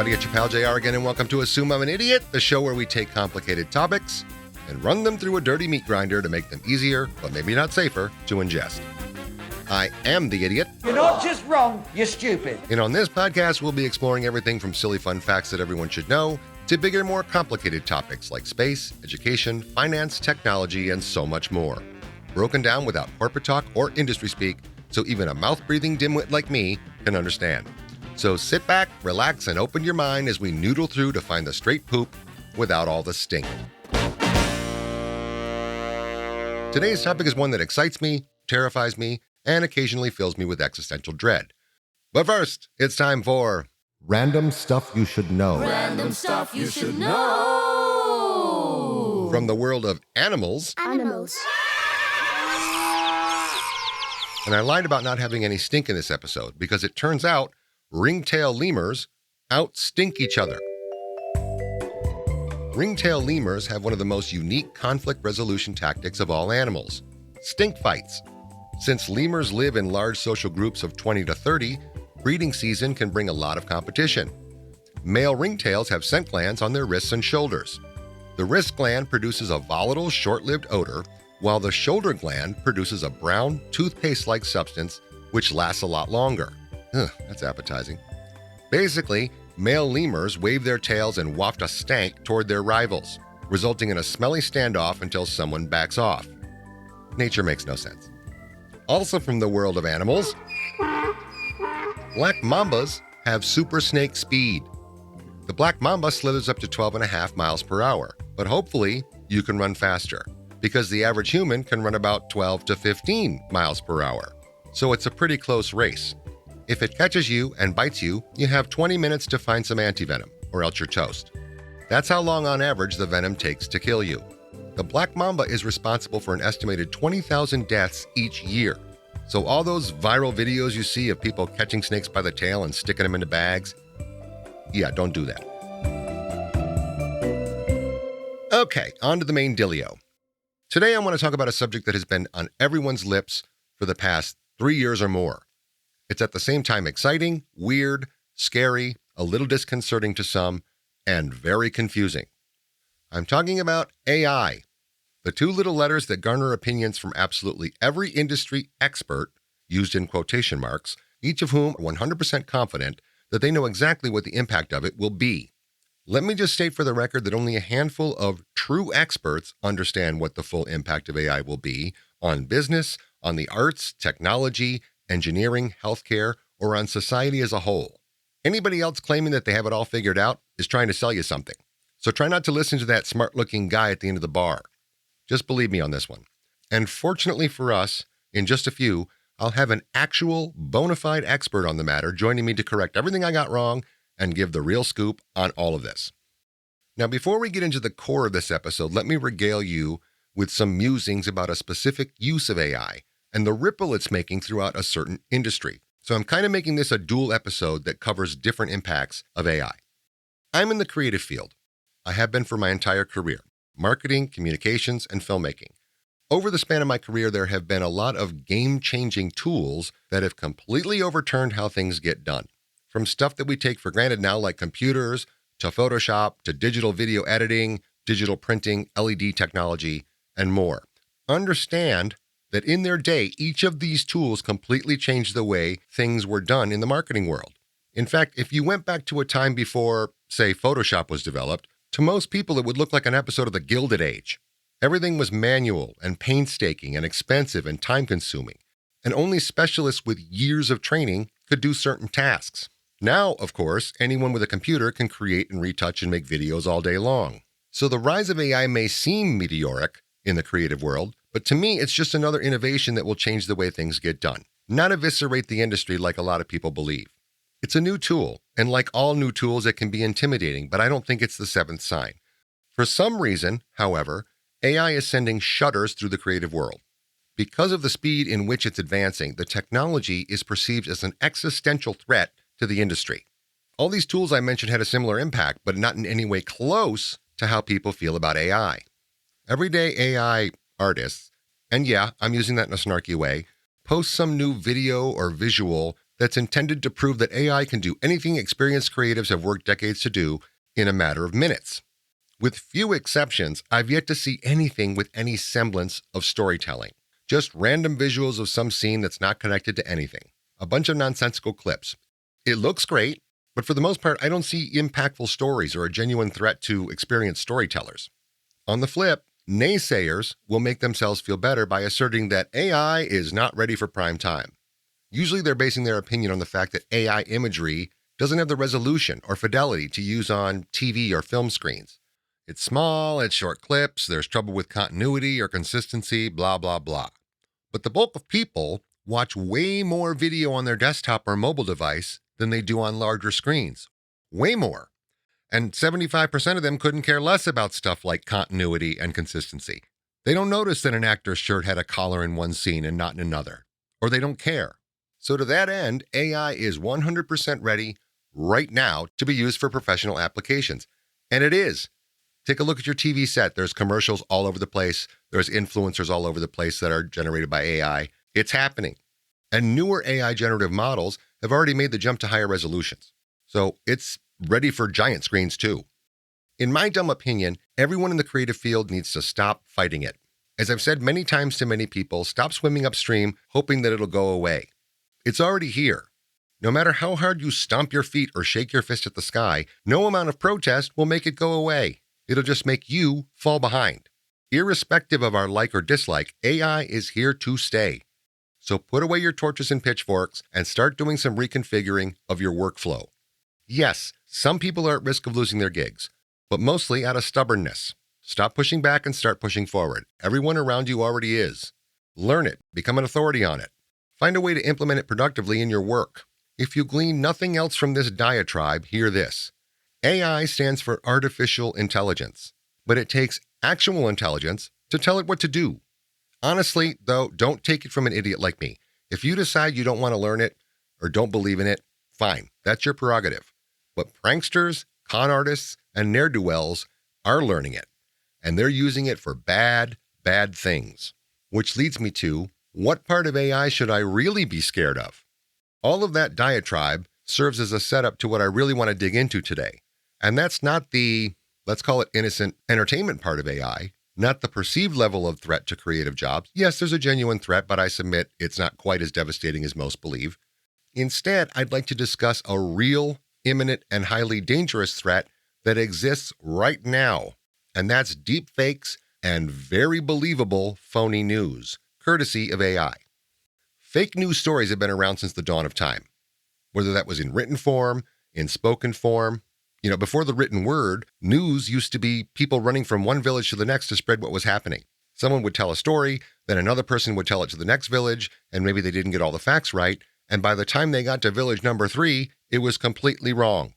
Howdy, it's your pal JR again, and welcome to Assume I'm an Idiot, the show where we take complicated topics and run them through a dirty meat grinder to make them easier, but maybe not safer, to ingest. I am the idiot. You're not just wrong, you're stupid. And on this podcast, we'll be exploring everything from silly fun facts that everyone should know to bigger, more complicated topics like space, education, finance, technology, and so much more. Broken down without corporate talk or industry speak, so even a mouth-breathing dimwit like me can understand. So sit back, relax, and open your mind as we noodle through to find the straight poop without all the stink. Today's topic is one that excites me, terrifies me, and occasionally fills me with existential dread. But first, it's time for Random Stuff You Should Know. Random stuff you should know. From the world of animals. Animals. And I lied about not having any stink in this episode because it turns out ringtail lemurs out-stink each other. Ringtail lemurs have one of the most unique conflict resolution tactics of all animals, stink fights. Since lemurs live in large social groups of 20 to 30, breeding season can bring a lot of competition. Male ringtails have scent glands on their wrists and shoulders. The wrist gland produces a volatile, short-lived odor, while the shoulder gland produces a brown, toothpaste-like substance which lasts a lot longer. That's appetizing. Basically, male lemurs wave their tails and waft a stank toward their rivals, resulting in a smelly standoff until someone backs off. Nature makes no sense. Also from the world of animals, black mambas have super snake speed. The black mamba slithers up to 12.5 miles per hour, but hopefully you can run faster, because the average human can run about 12 to 15 miles per hour. So it's a pretty close race. If it catches you and bites you, you have 20 minutes to find some antivenom, or else you're toast. That's how long on average the venom takes to kill you. The black mamba is responsible for an estimated 20,000 deaths each year. So all those viral videos you see of people catching snakes by the tail and sticking them into bags, yeah, don't do that. Okay, on to the main dealio. Today I want to talk about a subject that has been on everyone's lips for the past 3 years or more. It's at the same time exciting, weird, scary, a little disconcerting to some, and very confusing. I'm talking about AI, the two little letters that garner opinions from absolutely every industry expert, used in quotation marks, each of whom are 100% confident that they know exactly what the impact of it will be. Let me just state for the record that only a handful of true experts understand what the full impact of AI will be on business, on the arts, technology, engineering, healthcare, or on society as a whole. Anybody else claiming that they have it all figured out is trying to sell you something. So try not to listen to that smart-looking guy at the end of the bar. Just believe me on this one. And fortunately for us, in just a few, I'll have an actual bona fide expert on the matter joining me to correct everything I got wrong and give the real scoop on all of this. Now, before we get into the core of this episode, let me regale you with some musings about a specific use of AI and the ripple it's making throughout a certain industry. So I'm kind of making this a dual episode that covers different impacts of AI. I'm in the creative field. I have been for my entire career: marketing, communications, and filmmaking. Over the span of my career, there have been a lot of game-changing tools that have completely overturned how things get done. From stuff that we take for granted now, like computers, to Photoshop, to digital video editing, digital printing, LED technology, and more. Understand that in their day, each of these tools completely changed the way things were done in the marketing world. In fact, if you went back to a time before, say, Photoshop was developed, to most people it would look like an episode of the Gilded Age. Everything was manual and painstaking and expensive and time-consuming, and only specialists with years of training could do certain tasks. Now, of course, anyone with a computer can create and retouch and make videos all day long. So the rise of AI may seem meteoric in the creative world, but to me, it's just another innovation that will change the way things get done, not eviscerate the industry like a lot of people believe. It's a new tool, and like all new tools, it can be intimidating, but I don't think it's the seventh sign. For some reason, however, AI is sending shudders through the creative world. Because of the speed in which it's advancing, the technology is perceived as an existential threat to the industry. All these tools I mentioned had a similar impact, but not in any way close to how people feel about AI. Everyday AI artists, and yeah, I'm using that in a snarky way, post some new video or visual that's intended to prove that AI can do anything experienced creatives have worked decades to do in a matter of minutes. With few exceptions, I've yet to see anything with any semblance of storytelling. Just random visuals of some scene that's not connected to anything. A bunch of nonsensical clips. It looks great, but for the most part, I don't see impactful stories or a genuine threat to experienced storytellers. On the flip, naysayers will make themselves feel better by asserting that AI is not ready for prime time. Usually they're basing their opinion on the fact that AI imagery doesn't have the resolution or fidelity to use on TV or film screens. It's small, it's short clips, there's trouble with continuity or consistency, blah, blah, blah. But the bulk of people watch way more video on their desktop or mobile device than they do on larger screens. Way more. And 75% of them couldn't care less about stuff like continuity and consistency. They don't notice that an actor's shirt had a collar in one scene and not in another. Or they don't care. So to that end, AI is 100% ready right now to be used for professional applications. And it is. Take a look at your TV set. There's commercials all over the place. There's influencers all over the place that are generated by AI. It's happening. And newer AI generative models have already made the jump to higher resolutions. So it's ready for giant screens too. In my dumb opinion, everyone in the creative field needs to stop fighting it. As I've said many times to many people, stop swimming upstream hoping that it'll go away. It's already here. No matter how hard you stomp your feet or shake your fist at the sky, no amount of protest will make it go away. It'll just make you fall behind. Irrespective of our like or dislike, AI is here to stay. So put away your torches and pitchforks and start doing some reconfiguring of your workflow. Yes, some people are at risk of losing their gigs, but mostly out of stubbornness. Stop pushing back and start pushing forward. Everyone around you already is. Learn it. Become an authority on it. Find a way to implement it productively in your work. If you glean nothing else from this diatribe, hear this. AI stands for artificial intelligence, but it takes actual intelligence to tell it what to do. Honestly, though, don't take it from an idiot like me. If you decide you don't want to learn it or don't believe in it, fine, that's your prerogative. But pranksters, con artists, and ne'er-do-wells are learning it, and they're using it for bad, bad things. Which leads me to, what part of AI should I really be scared of? All of that diatribe serves as a setup to what I really want to dig into today. And that's not the, let's call it innocent entertainment part of AI, not the perceived level of threat to creative jobs. Yes, there's a genuine threat, but I submit it's not quite as devastating as most believe. Instead, I'd like to discuss a real, imminent, and highly dangerous threat that exists right now, and that's deep fakes and very believable phony news, courtesy of AI. Fake news stories have been around since the dawn of time, whether that was in written form, in spoken form. Before the written word, news used to be people running from one village to the next to spread what was happening. Someone would tell a story, then another person would tell it to the next village, and maybe they didn't get all the facts right, and by the time they got to village number 3, it was completely wrong.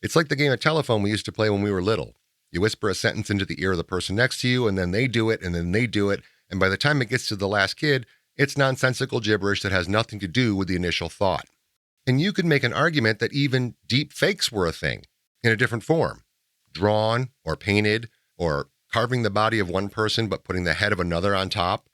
It's like the game of telephone we used to play when we were little. You whisper a sentence into the ear of the person next to you, and then they do it, and then they do it, and by the time it gets to the last kid, it's nonsensical gibberish that has nothing to do with the initial thought. And you could make an argument that even deep fakes were a thing, in a different form, drawn or painted or carving the body of one person but putting the head of another on top.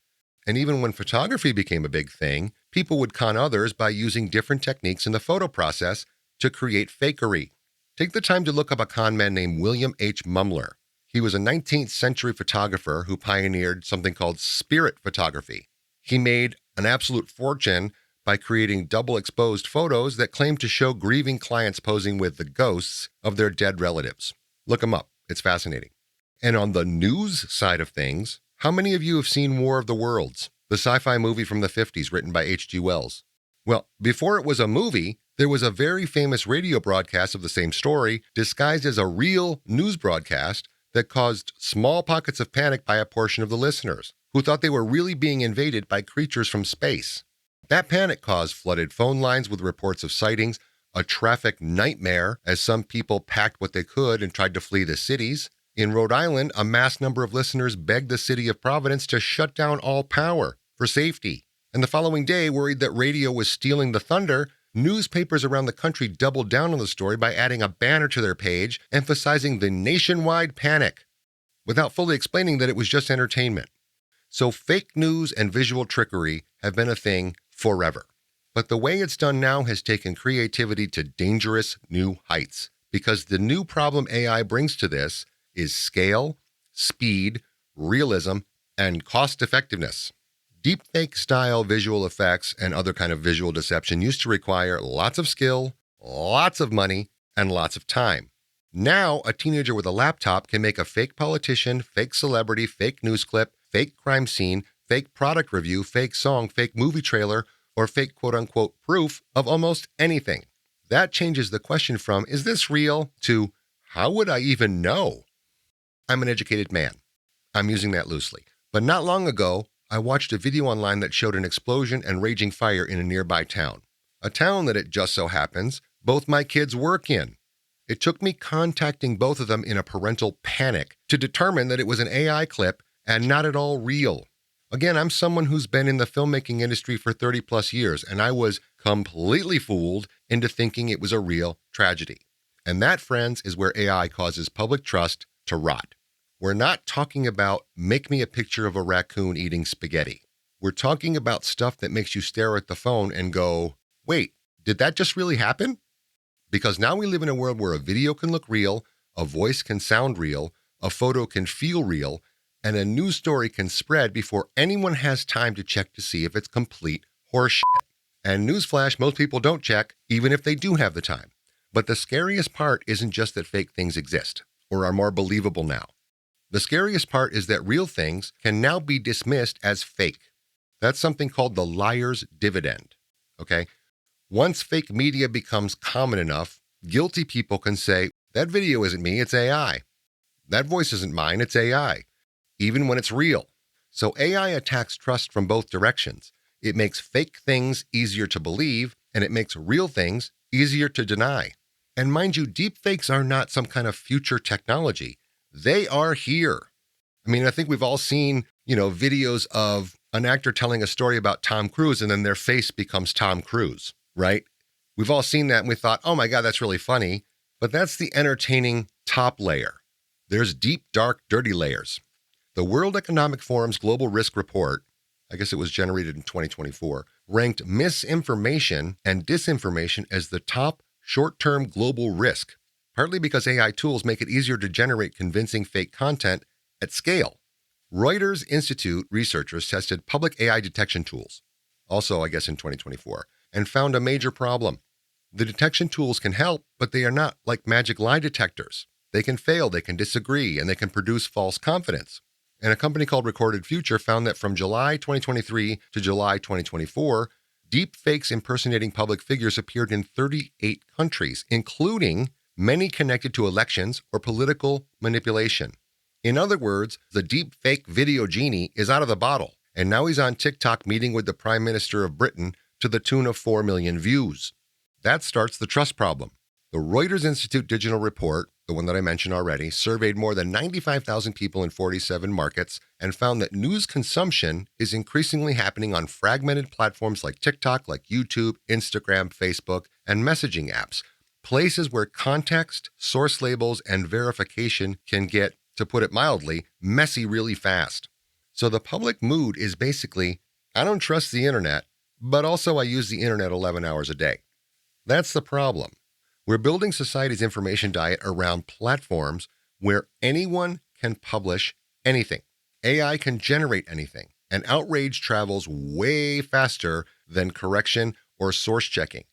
And even when photography became a big thing, people would con others by using different techniques in the photo process to create fakery. Take the time to look up a con man named William H. Mumler. He was a 19th century photographer who pioneered something called spirit photography. He made an absolute fortune by creating double-exposed photos that claim to show grieving clients posing with the ghosts of their dead relatives. Look them up. It's fascinating. And on the news side of things, how many of you have seen War of the Worlds, the sci-fi movie from the 50s written by H.G. Wells? Well, before it was a movie, there was a very famous radio broadcast of the same story disguised as a real news broadcast that caused small pockets of panic by a portion of the listeners, who thought they were really being invaded by creatures from space. That panic caused flooded phone lines with reports of sightings, a traffic nightmare as some people packed what they could and tried to flee the cities. In Rhode Island, a mass number of listeners begged the city of Providence to shut down all power for safety. And the following day, worried that radio was stealing the thunder, newspapers around the country doubled down on the story by adding a banner to their page emphasizing the nationwide panic, without fully explaining that it was just entertainment. So fake news and visual trickery have been a thing forever. But the way it's done now has taken creativity to dangerous new heights, because the new problem AI brings to this is scale, speed, realism, and cost effectiveness. Deepfake style visual effects and other kind of visual deception used to require lots of skill, lots of money, and lots of time. Now, a teenager with a laptop can make a fake politician, fake celebrity, fake news clip, fake crime scene, fake product review, fake song, fake movie trailer, or fake quote-unquote proof of almost anything. That changes the question from, is this real, to, how would I even know? I'm an educated man. I'm using that loosely. But not long ago, I watched a video online that showed an explosion and raging fire in a nearby town. A town that, it just so happens, both my kids work in. It took me contacting both of them in a parental panic to determine that it was an AI clip and not at all real. Again, I'm someone who's been in the filmmaking industry for 30 plus years, and I was completely fooled into thinking it was a real tragedy. And that, friends, is where AI causes public trust to rot. We're not talking about make me a picture of a raccoon eating spaghetti. We're talking about stuff that makes you stare at the phone and go, wait, did that just really happen? Because now we live in a world where a video can look real, a voice can sound real, a photo can feel real, and a news story can spread before anyone has time to check to see if it's complete horseshit. And newsflash, most people don't check, even if they do have the time. But the scariest part isn't just that fake things exist, or are more believable now. The scariest part is that real things can now be dismissed as fake. That's something called the liar's dividend, okay? Once fake media becomes common enough, guilty people can say, that video isn't me, it's AI. That voice isn't mine, it's AI, even when it's real. So AI attacks trust from both directions. It makes fake things easier to believe, and it makes real things easier to deny. And mind you, deepfakes are not some kind of future technology. They are here. I mean, I think we've all seen, videos of an actor telling a story about Tom Cruise and then their face becomes Tom Cruise, right? We've all seen that and we thought, oh my God, that's really funny. But that's the entertaining top layer. There's deep, dark, dirty layers. The World Economic Forum's Global Risk Report, I guess it was generated in 2024, ranked misinformation and disinformation as the top short-term global risk, partly because AI tools make it easier to generate convincing fake content at scale. Reuters Institute researchers tested public AI detection tools, also I guess in 2024, and found a major problem. The detection tools can help, but they are not like magic lie detectors. They can fail, they can disagree, and they can produce false confidence. And a company called Recorded Future found that from July 2023 to July 2024, deep fakes impersonating public figures appeared in 38 countries, including many connected to elections or political manipulation. In other words, the deep fake video genie is out of the bottle, and now he's on TikTok meeting with the Prime Minister of Britain to the tune of 4 million views. That starts the trust problem. The Reuters Institute Digital Report, the one that I mentioned already, surveyed more than 95,000 people in 47 markets and found that news consumption is increasingly happening on fragmented platforms like TikTok, like YouTube, Instagram, Facebook, and messaging apps, places where context, source labels, and verification can get, to put it mildly, messy really fast. So the public mood is basically, I don't trust the internet, but also I use the internet 11 hours a day. That's the problem. We're building society's information diet around platforms where anyone can publish anything. AI can generate anything, and outrage travels way faster than correction or source checking.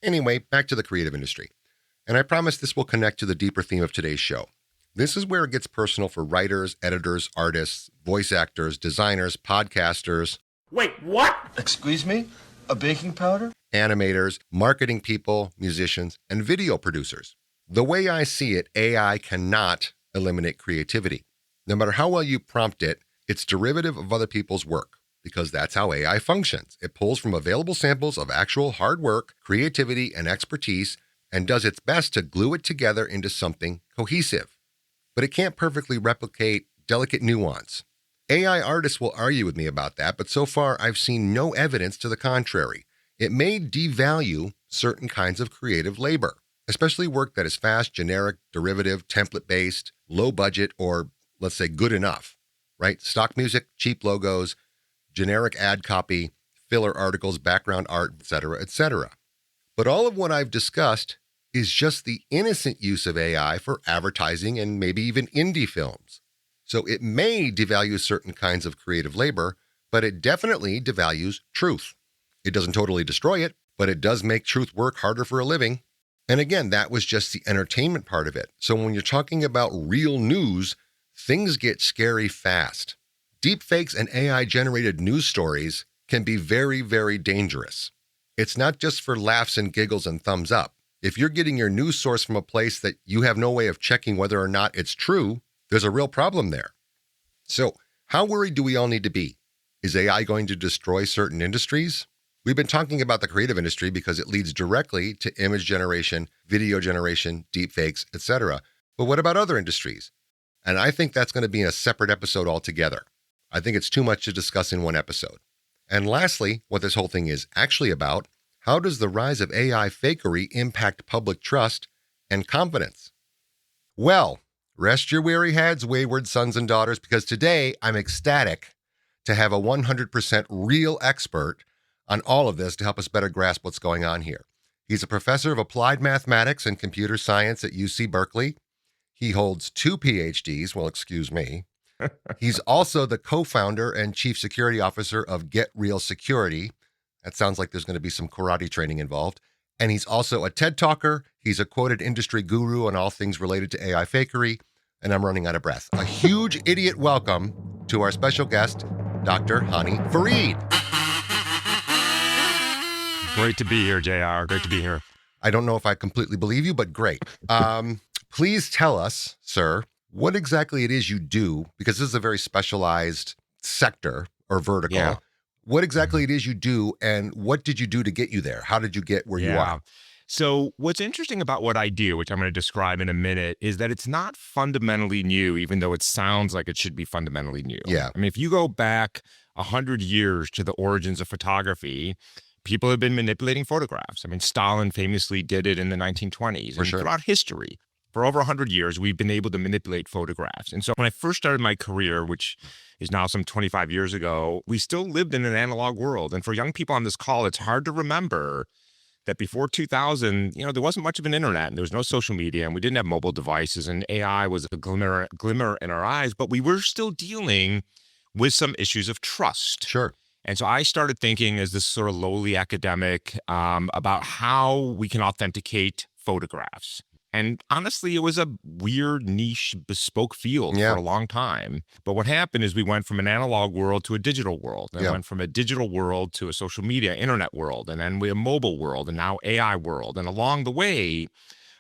Anyway, back to the creative industry. And I promise this will connect to the deeper theme of today's show. This is where it gets personal for writers, editors, artists, voice actors, designers, podcasters. Wait, what? Excuse me? A baking powder? Animators, marketing people, musicians, and video producers. The way I see it, AI cannot eliminate creativity. No matter how well you prompt it, it's derivative of other people's work, because that's how AI functions. It pulls from available samples of actual hard work, creativity, and expertise, and does its best to glue it together into something cohesive. But it can't perfectly replicate delicate nuance. AI artists will argue with me about that, but so far I've seen no evidence to the contrary. It may devalue certain kinds of creative labor, especially work that is fast, generic, derivative, template-based, low budget, or let's say good enough, right? Stock music, cheap logos, generic ad copy, filler articles, background art, etc., etc. But all of what I've discussed is just the innocent use of AI for advertising and maybe even indie films. So it may devalue certain kinds of creative labor, but it definitely devalues truth. It doesn't totally destroy it, but it does make truth work harder for a living. And again, that was just the entertainment part of it. So when you're talking about real news, things get scary fast. Deepfakes and AI-generated news stories can be very, very dangerous. It's not just for laughs and giggles and thumbs up. If you're getting your news source from a place that you have no way of checking whether or not it's true, there's a real problem there. So, how worried do we all need to be? Is AI going to destroy certain industries? We've been talking about the creative industry because it leads directly to image generation, video generation, deepfakes, etc. But what about other industries? And I think that's going to be in a separate episode altogether. I think it's too much to discuss in one episode. And lastly, what this whole thing is actually about, how does the rise of AI fakery impact public trust and confidence? Well, rest your weary heads, wayward sons and daughters, because today I'm ecstatic to have a 100% real expert on all of this to help us better grasp what's going on here. He's a professor of applied mathematics and computer science at UC Berkeley. He holds 2 PhDs. Well, excuse me. He's also the co-founder and chief security officer of Get Real Security. That sounds like there's going to be some karate training involved. And he's also a TED talker. He's a quoted industry guru on all things related to AI fakery. And I'm running out of breath. A huge idiot welcome to our special guest, Dr. Hany Farid. Great to be here, JR. Great to be here. I don't know if I completely believe you, but great. Please tell us, sir, what exactly it is you do, because this is a very specialized sector or vertical. Yeah. What exactly it is you do, and what did you do to get you there? How did you get where you are? So what's interesting about what I do, which I'm going to describe in a minute, is that it's not fundamentally new, even though it sounds like it should be fundamentally new. Yeah. I mean, if you go back 100 years to the origins of photography, people have been manipulating photographs. I mean, Stalin famously did it in the 1920s. For and sure. Throughout history, for over 100 years, we've been able to manipulate photographs. And so when I first started my career, which is now some 25 years ago, we still lived in an analog world. And for young people on this call, it's hard to remember that before 2000, there wasn't much of an internet and there was no social media and we didn't have mobile devices and AI was a glimmer in our eyes, but we were still dealing with some issues of trust. Sure. And so I started thinking as this sort of lowly academic about how we can authenticate photographs. And honestly, it was a weird, niche, bespoke field for a long time. But what happened is we went from an analog world to a digital world. And went from a digital world to a social media, internet world. And then we have a mobile world and now AI world. And along the way,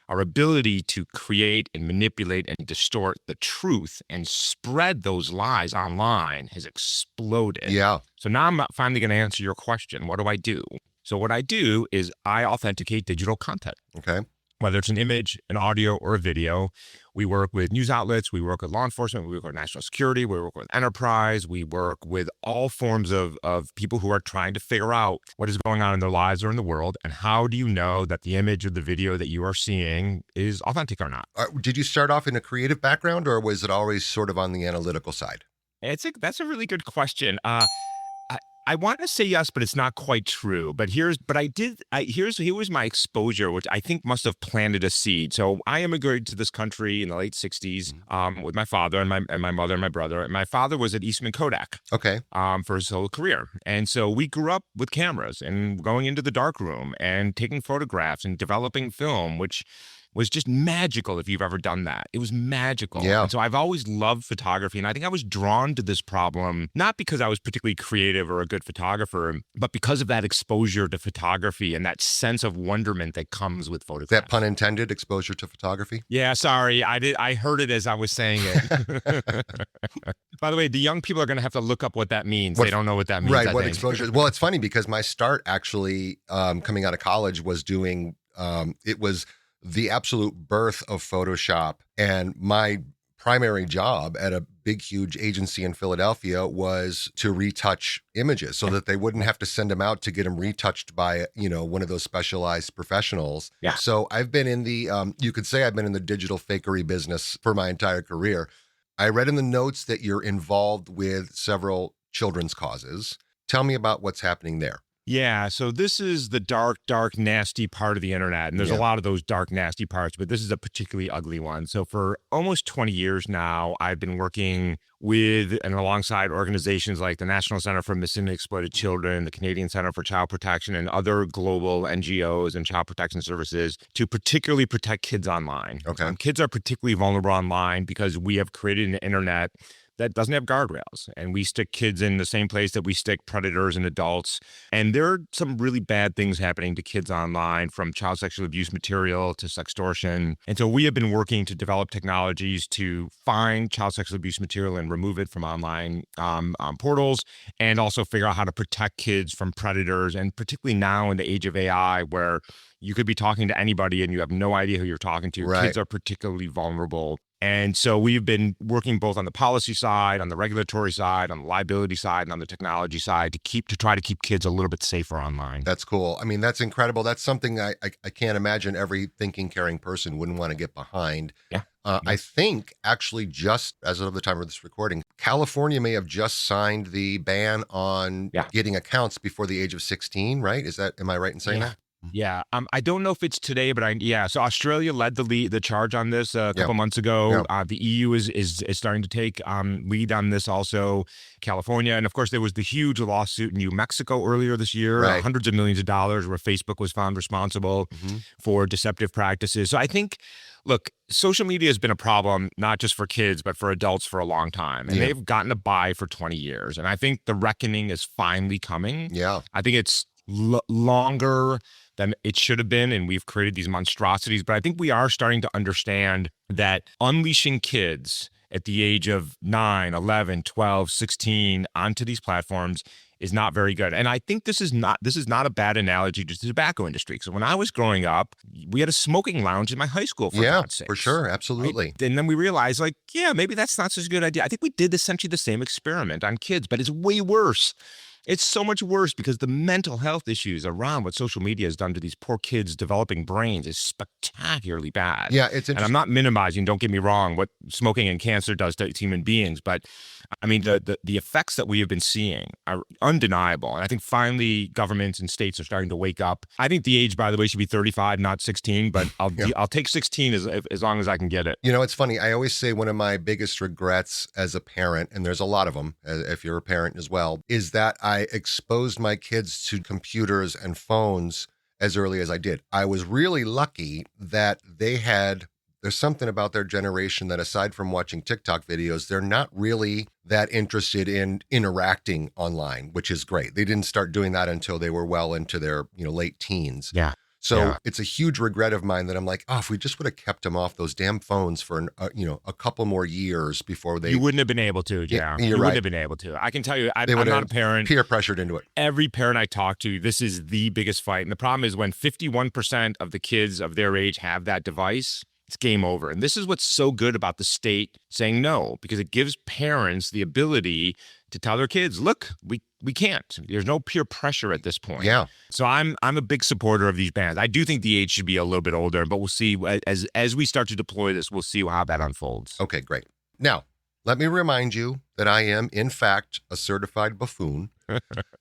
our ability to create and manipulate and distort the truth and spread those lies online has exploded. Yeah. So now I'm finally going to answer your question. What do I do? So what I do is I authenticate digital content. Okay. Whether it's an image, an audio, or a video. We work with news outlets, we work with law enforcement, we work with national security, we work with enterprise, we work with all forms of people who are trying to figure out what is going on in their lives or in the world, and how do you know that the image or the video that you are seeing is authentic or not? Did you start off in a creative background, or was it always sort of on the analytical side? That's a really good question. I want to say yes, but it's not quite true. But here was my exposure, which I think must have planted a seed. So I immigrated to this country in the late 60s with my father and my mother and my brother. And my father was at Eastman Kodak for his whole career. And so we grew up with cameras and going into the darkroom and taking photographs and developing film, which was just magical if you've ever done that. It was magical. Yeah. And so I've always loved photography. And I think I was drawn to this problem, not because I was particularly creative or a good photographer, but because of that exposure to photography and that sense of wonderment that comes with photographs. That pun intended, exposure to photography? Yeah, sorry. I heard it as I was saying it. By the way, the young people are going to have to look up what that means. They don't know what that means. Right, what exposure. Well, it's funny because my start actually coming out of college was doing, it was the absolute birth of Photoshop. And my primary job at a big, huge agency in Philadelphia was to retouch images so that they wouldn't have to send them out to get them retouched by, one of those specialized professionals. Yeah. So I've been in the, you could say I've been in the digital fakery business for my entire career. I read in the notes that you're involved with several children's causes. Tell me about what's happening there. Yeah, so this is the dark, nasty part of the internet. And there's a lot of those dark, nasty parts, but this is a particularly ugly one. So for almost 20 years now, I've been working with and alongside organizations like the National Center for Missing and Exploited Children, the Canadian Center for Child Protection, and other global NGOs and child protection services to particularly protect kids online. Okay. Kids are particularly vulnerable online because we have created an internet that doesn't have guardrails. And we stick kids in the same place that we stick predators and adults. And there are some really bad things happening to kids online, from child sexual abuse material to sextortion. And so we have been working to develop technologies to find child sexual abuse material and remove it from online portals, and also figure out how to protect kids from predators. And particularly now in the age of AI, where you could be talking to anybody and you have no idea who you're talking to. Right. Kids are particularly vulnerable. And so we've been working both on the policy side, on the regulatory side, on the liability side, and on the technology side to try to keep kids a little bit safer online. That's cool. I mean, that's incredible. That's something I can't imagine every thinking, caring person wouldn't want to get behind. Yeah. I think actually just as of the time of this recording, California may have just signed the ban on getting accounts before the age of 16, right? Am I right in saying that? Yeah. I don't know if it's today, but so Australia led the charge on this a couple months ago. The EU is starting to take lead on this also. California. And of course, there was the huge lawsuit in New Mexico earlier this year, hundreds of millions of dollars, where Facebook was found responsible for deceptive practices. So I think, look, social media has been a problem, not just for kids, but for adults for a long time. And they've gotten a buy for 20 years. And I think the reckoning is finally coming. Yeah. I think it's longer than it should have been, and we've created these monstrosities. But I think we are starting to understand that unleashing kids at the age of 9, 11, 12, 16 onto these platforms is not very good. And I think this is not a bad analogy to the tobacco industry. So when I was growing up, we had a smoking lounge in my high school, for God's sakes. For sure. Absolutely. Right? And then we realized, maybe that's not such a good idea. I think we did essentially the same experiment on kids, but it's way worse. It's so much worse because the mental health issues around what social media has done to these poor kids' developing brains is spectacularly bad. Yeah, it's interesting. And I'm not minimizing, don't get me wrong, what smoking and cancer does to human beings, but I mean, the effects that we have been seeing are undeniable. And I think finally governments and states are starting to wake up. I think the age, by the way, should be 35, not 16, but I'll take 16 as long as I can get it. You know, it's funny. I always say one of my biggest regrets as a parent, and there's a lot of them, if you're a parent as well, is that I exposed my kids to computers and phones as early as I did. I was really lucky that there's something about their generation that, aside from watching TikTok videos, they're not really that interested in interacting online, which is great. They didn't start doing that until they were well into their, late teens. Yeah. So it's a huge regret of mine that I'm like, if we just would have kept them off those damn phones for a couple more years before they. You wouldn't have been able to, you wouldn't have been able to. I can tell you, I'm not a parent. Peer pressured into it. Every parent I talk to, this is the biggest fight. And the problem is when 51% of the kids of their age have that device, it's game over. And this is what's so good about the state saying no, because it gives parents the ability to tell their kids, look, we can't. There's no peer pressure at this point. Yeah. So I'm a big supporter of these bans. I do think the age should be a little bit older, but we'll see as we start to deploy this, we'll see how that unfolds. Okay, great. Now, let me remind you that I am, in fact, a certified buffoon.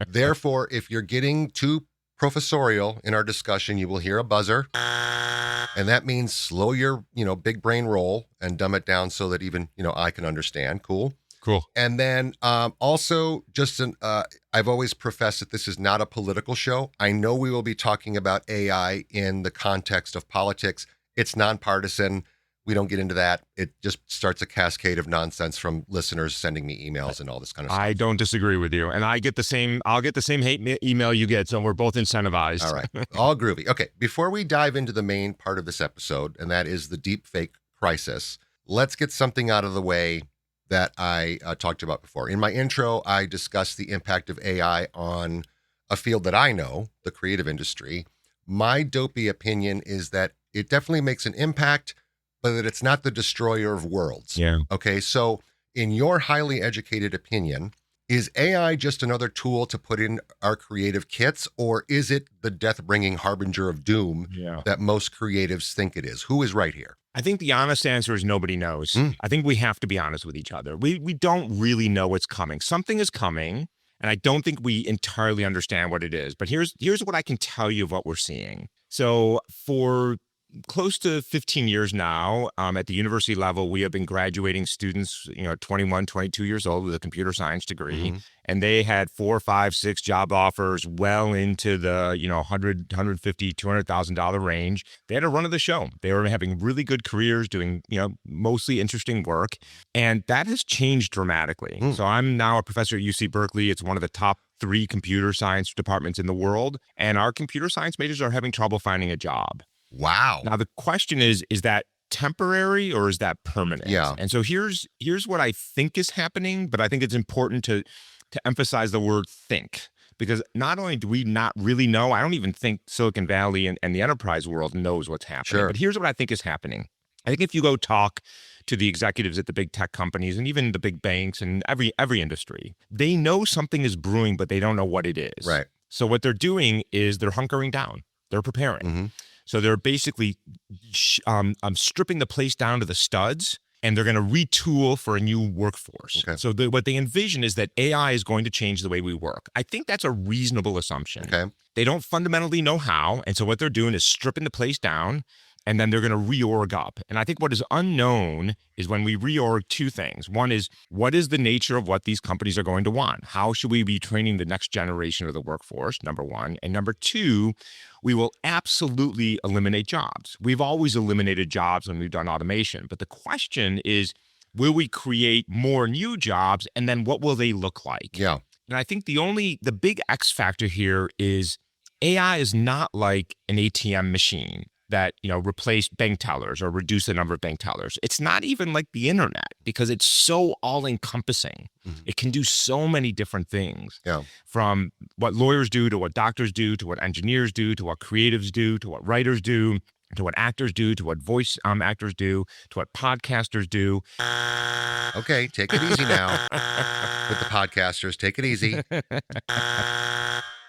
Therefore, if you're getting too professorial in our discussion, you will hear a buzzer. And that means slow your, big brain roll and dumb it down so that even, I can understand. Cool. And then also I've always professed that this is not a political show. I know we will be talking about AI in the context of politics. It's nonpartisan. We don't get into that. It just starts a cascade of nonsense from listeners sending me emails and all this kind of stuff. I don't disagree with you. And I'll get the same hate email you get. So we're both incentivized. All right. All groovy. Okay. Before we dive into the main part of this episode, and that is the deep fake crisis, let's get something out of the way that I talked about before. In my intro, I discussed the impact of AI on a field that I know, the creative industry. My dopey opinion is that it definitely makes an impact, but that it's not the destroyer of worlds. Yeah. Okay. So in your highly educated opinion, is AI just another tool to put in our creative kits, or is it the death-bringing harbinger of doom that most creatives think it is? Who is right here? I think the honest answer is nobody knows. I think we have to be honest with each other. We don't really know what's coming. Something is coming, And I don't think we entirely understand what it is. But here's what I can tell you of what we're seeing. So for close to 15 years now, at the university level, we have been graduating students, 21, 22 years old with a computer science degree. Mm-hmm. And they had 4, 5, 6 job offers well into the, $100, $150, $200,000 range. They had a run of the show. They were having really good careers, doing, mostly interesting work. And that has changed dramatically. So I'm now a professor at UC Berkeley. It's one of the top 3 computer science departments in the world. And our computer science majors are having trouble finding a job. Wow. Now, the question is that temporary or is that permanent? Yeah. And so here's what I think is happening, but I think it's important to emphasize the word think, because not only do we not really know, I don't even think Silicon Valley and the enterprise world knows what's happening. Sure. But here's what I think is happening. I think if you go talk to the executives at the big tech companies and even the big banks and every industry, they know something is brewing, but they don't know what it is. Right. So what they're doing is they're hunkering down. They're preparing. Mm-hmm. So they're basically stripping the place down to the studs, and they're going to retool for a new workforce. Okay. So what they envision is that AI is going to change the way we work. I think that's a reasonable assumption. Okay. They don't fundamentally know how, and so what they're doing is stripping the place down, and then they're going to reorg up. And I think what is unknown is when we reorg 2 things. One is, what is the nature of what these companies are going to want? How should we be training the next generation of the workforce, number 1? And number 2, we will absolutely eliminate jobs. We've always eliminated jobs when we've done automation. But the question is, will we create more new jobs? And then what will they look like? Yeah. And I think the big X factor here is AI is not like an ATM machine that, replace bank tellers or reduce the number of bank tellers. It's not even like the internet, because it's so all-encompassing. Mm-hmm. It can do so many different things. Yeah. From what lawyers do to what doctors do to what engineers do to what creatives do to what writers do to what actors do to what voice actors do to what podcasters do. Okay, take it easy now with the podcasters. Take it easy.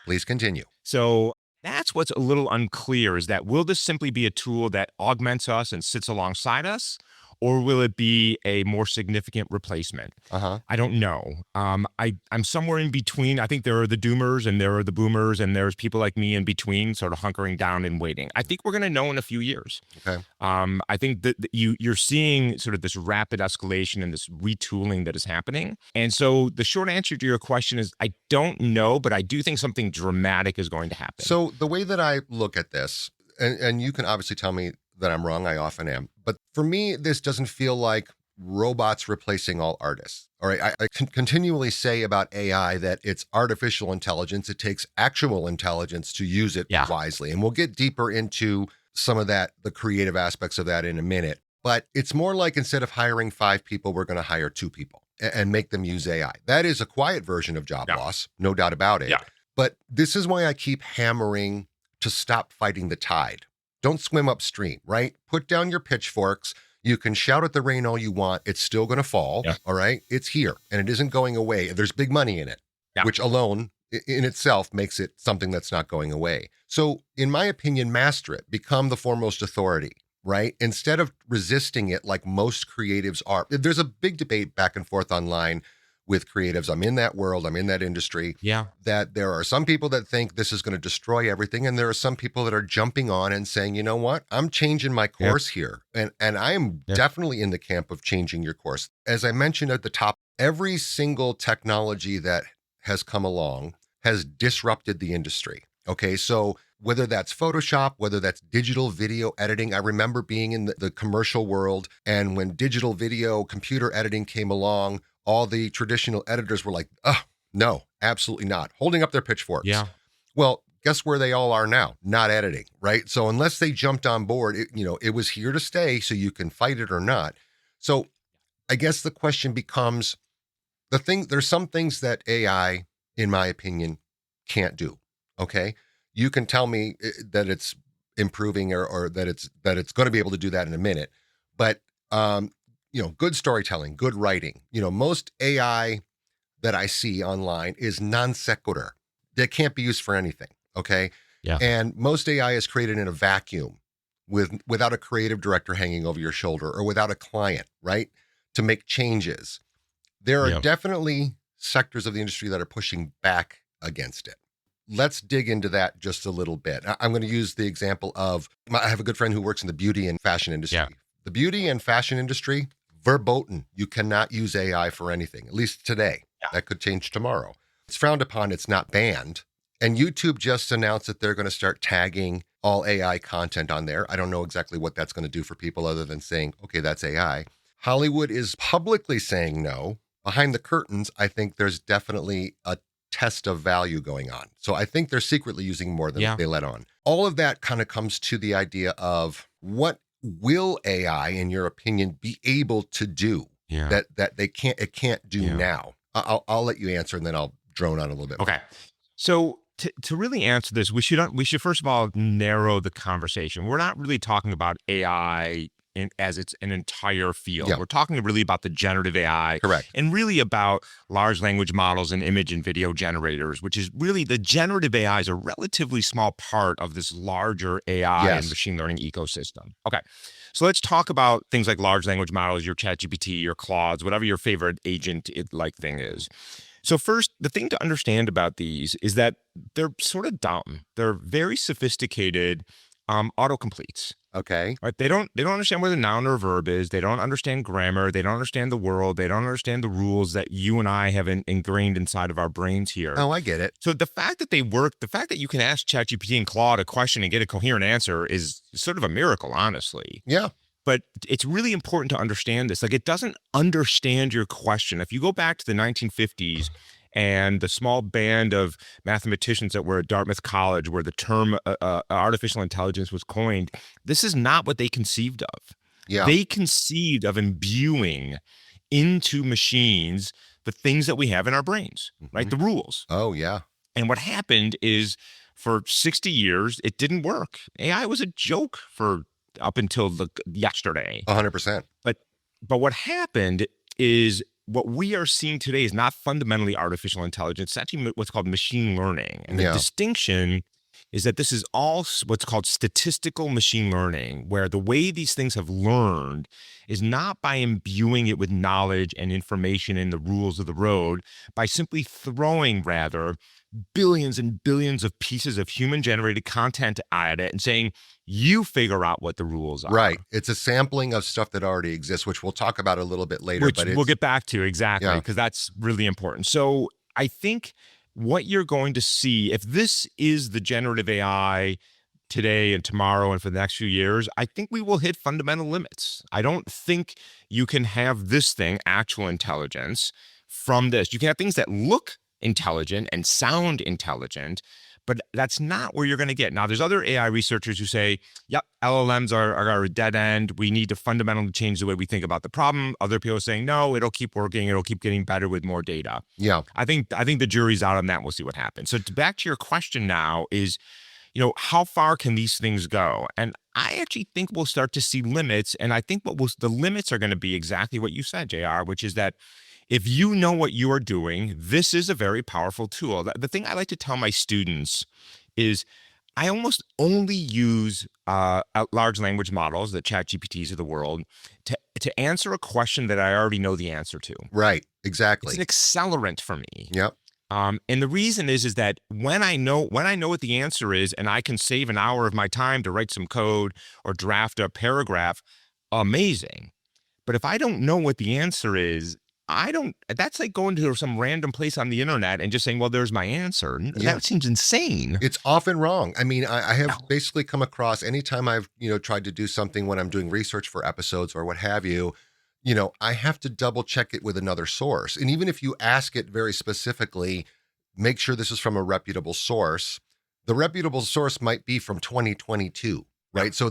Please continue. So that's what's a little unclear, is that will this simply be a tool that augments us and sits alongside us, or will it be a more significant replacement? Uh-huh. I don't know. I'm somewhere in between. I think there are the doomers and there are the boomers, and there's people like me in between, sort of hunkering down and waiting. I think we're going to know in a few years. Okay. I think that you're seeing sort of this rapid escalation and this retooling that is happening. And so the short answer to your question is, I don't know, but I do think something dramatic is going to happen. So the way that I look at this, and you can obviously tell me that I'm wrong, I often am, but for me, this doesn't feel like robots replacing all artists. All right. I can continually say about AI that it's artificial intelligence. It takes actual intelligence to use it wisely. And we'll get deeper into some of that, the creative aspects of that in a minute. But it's more like, instead of hiring 5 people, we're going to hire 2 people and make them use AI. That is a quiet version of job loss, no doubt about it. Yeah. But this is why I keep hammering to stop fighting the tide. Don't swim upstream, right? Put down your pitchforks. You can shout at the rain all you want. It's still going to fall. Yeah. All right. It's here and it isn't going away. There's big money in it, which alone in itself makes it something that's not going away. So in my opinion, master it, become the foremost authority, right? Instead of resisting it like most creatives are. There's a big debate back and forth online with creatives. I'm in that world. I'm in that industry. Yeah. That there are some people that think this is going to destroy everything. And there are some people that are jumping on and saying, you know what, I'm changing my course here. And I'm definitely in the camp of changing your course. As I mentioned at the top, every single technology that has come along has disrupted the industry. Okay. So whether that's Photoshop, whether that's digital video editing, I remember being in the commercial world. And when digital video computer editing came along, all the traditional editors were like, oh, no, absolutely not. Holding up their pitchforks. Yeah. Well, guess where they all are now? Not editing, right? So unless they jumped on board, it was here to stay, so you can fight it or not. So I guess the question becomes, there's some things that AI, in my opinion, can't do. Okay. You can tell me that it's improving or that it's going to be able to do that in a minute. But, good storytelling, good writing. Most AI that I see online is non sequitur. That can't be used for anything. Okay. Yeah. And most AI is created in a vacuum without a creative director hanging over your shoulder or without a client, right? To make changes. There are definitely sectors of the industry that are pushing back against it. Let's dig into that just a little bit. I'm going to use the example of, I have a good friend who works in the beauty and fashion industry. Yeah. The beauty and fashion industry, verboten. You cannot use AI for anything, at least today. Yeah. That could change tomorrow. It's frowned upon. It's not banned. And YouTube just announced that they're going to start tagging all AI content on there. I don't know exactly what that's going to do for people other than saying, okay, that's AI. Hollywood is publicly saying no. Behind the curtains, I think there's definitely a test of value going on. So I think they're secretly using more than they let on. All of that kind of comes to the idea of what will AI, in your opinion, be able to do that it can't do now? I'll let you answer and then I'll drone on a little bit more. Okay. So to really answer this, we should first of all narrow the conversation. We're not really talking about AI as it's an entire field. We're talking really about the generative AI. Correct. And really about large language models and image and video generators, which is really the generative AI is a relatively small part of this larger AI and machine learning ecosystem. Okay. So let's talk about things like large language models, your ChatGPT, your Claudes, whatever your favorite agent-like thing is. So first, the thing to understand about these is that they're sort of dumb. They're very sophisticated autocompletes. Okay. Right? They don't understand what a noun or a verb is. They don't understand grammar. They don't understand the world. They don't understand the rules that you and I have ingrained inside of our brains here. Oh, I get it. So the fact that they work, the fact that you can ask ChatGPT and Claude a question and get a coherent answer is sort of a miracle, honestly. Yeah. But it's really important to understand this. Like, it doesn't understand your question. If you go back to the 1950s and the small band of mathematicians that were at Dartmouth College where the term artificial intelligence was coined, this is not what they conceived of. Yeah. They conceived of imbuing into machines the things that we have in our brains, right? The rules. Oh, yeah. And what happened is for 60 years, it didn't work. AI was a joke for up until yesterday. 100%. But what happened is what we are seeing today is not fundamentally artificial intelligence. It's actually what's called machine learning. And the distinction is that this is all what's called statistical machine learning, where the way these things have learned is not by imbuing it with knowledge and information and the rules of the road, by simply throwing, rather, billions and billions of pieces of human-generated content at it and saying, you figure out what the rules are. Right. It's a sampling of stuff that already exists, which we'll talk about a little bit later. Which we'll get back to, exactly, because that's really important. So I think what you're going to see, if this is the generative AI today and tomorrow and for the next few years, I think we will hit fundamental limits. I don't think you can have this thing, actual intelligence, from this. You can have things that look intelligent and sound intelligent, but that's not where you're going to get. Now, there's other AI researchers who say, yep, LLMs are a dead end. We need to fundamentally change the way we think about the problem. Other people are saying, no, it'll keep working. It'll keep getting better with more data. Yeah. I think the jury's out on that. We'll see what happens. So back to your question now is, how far can these things go? And I actually think we'll start to see limits. And I think the limits are going to be exactly what you said, JR, which is that if you know what you are doing, this is a very powerful tool. The thing I like to tell my students is I almost only use large language models, the ChatGPTs of the world, to answer a question that I already know the answer to. Right. Exactly. It's an accelerant for me. Yep. And the reason is that when I know what the answer is and I can save an hour of my time to write some code or draft a paragraph, amazing. But if I don't know what the answer is, that's like going to some random place on the internet and just saying, well, there's my answer. That seems insane. It's often wrong. I mean, I have basically come across anytime I've, tried to do something when I'm doing research for episodes or what have you, I have to double check it with another source. And even if you ask it very specifically, make sure this is from a reputable source. The reputable source might be from 2022, right? So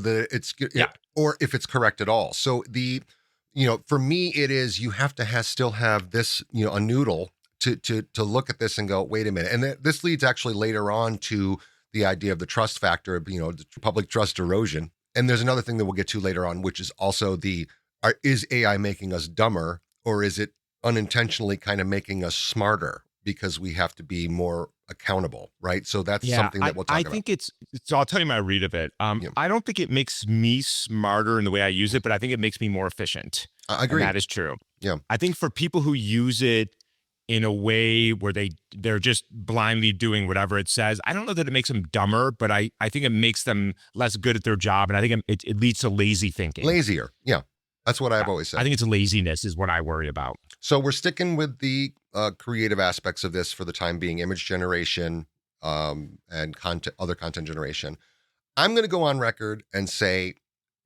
or if it's correct at all. So for me, it is, you have to still have this, a noodle to look at this and go, wait a minute. And this leads actually later on to the idea of the trust factor, the public trust erosion. And there's another thing that we'll get to later on, which is also is AI making us dumber, or is it unintentionally kind of making us smarter because we have to be more accountable, right? So that's something that we'll talk about. I think so I'll tell you my read of it. I don't think it makes me smarter in the way I use it, but I think it makes me more efficient. I agree. And that is true. Yeah. I think for people who use it in a way where they're just blindly doing whatever it says. I don't know that it makes them dumber, but I think it makes them less good at their job. And I think it leads to lazy thinking. Lazier. Yeah. That's what I've always said. I think it's laziness is what I worry about. So we're sticking with the creative aspects of this for the time being, image generation and other content generation. I'm going to go on record and say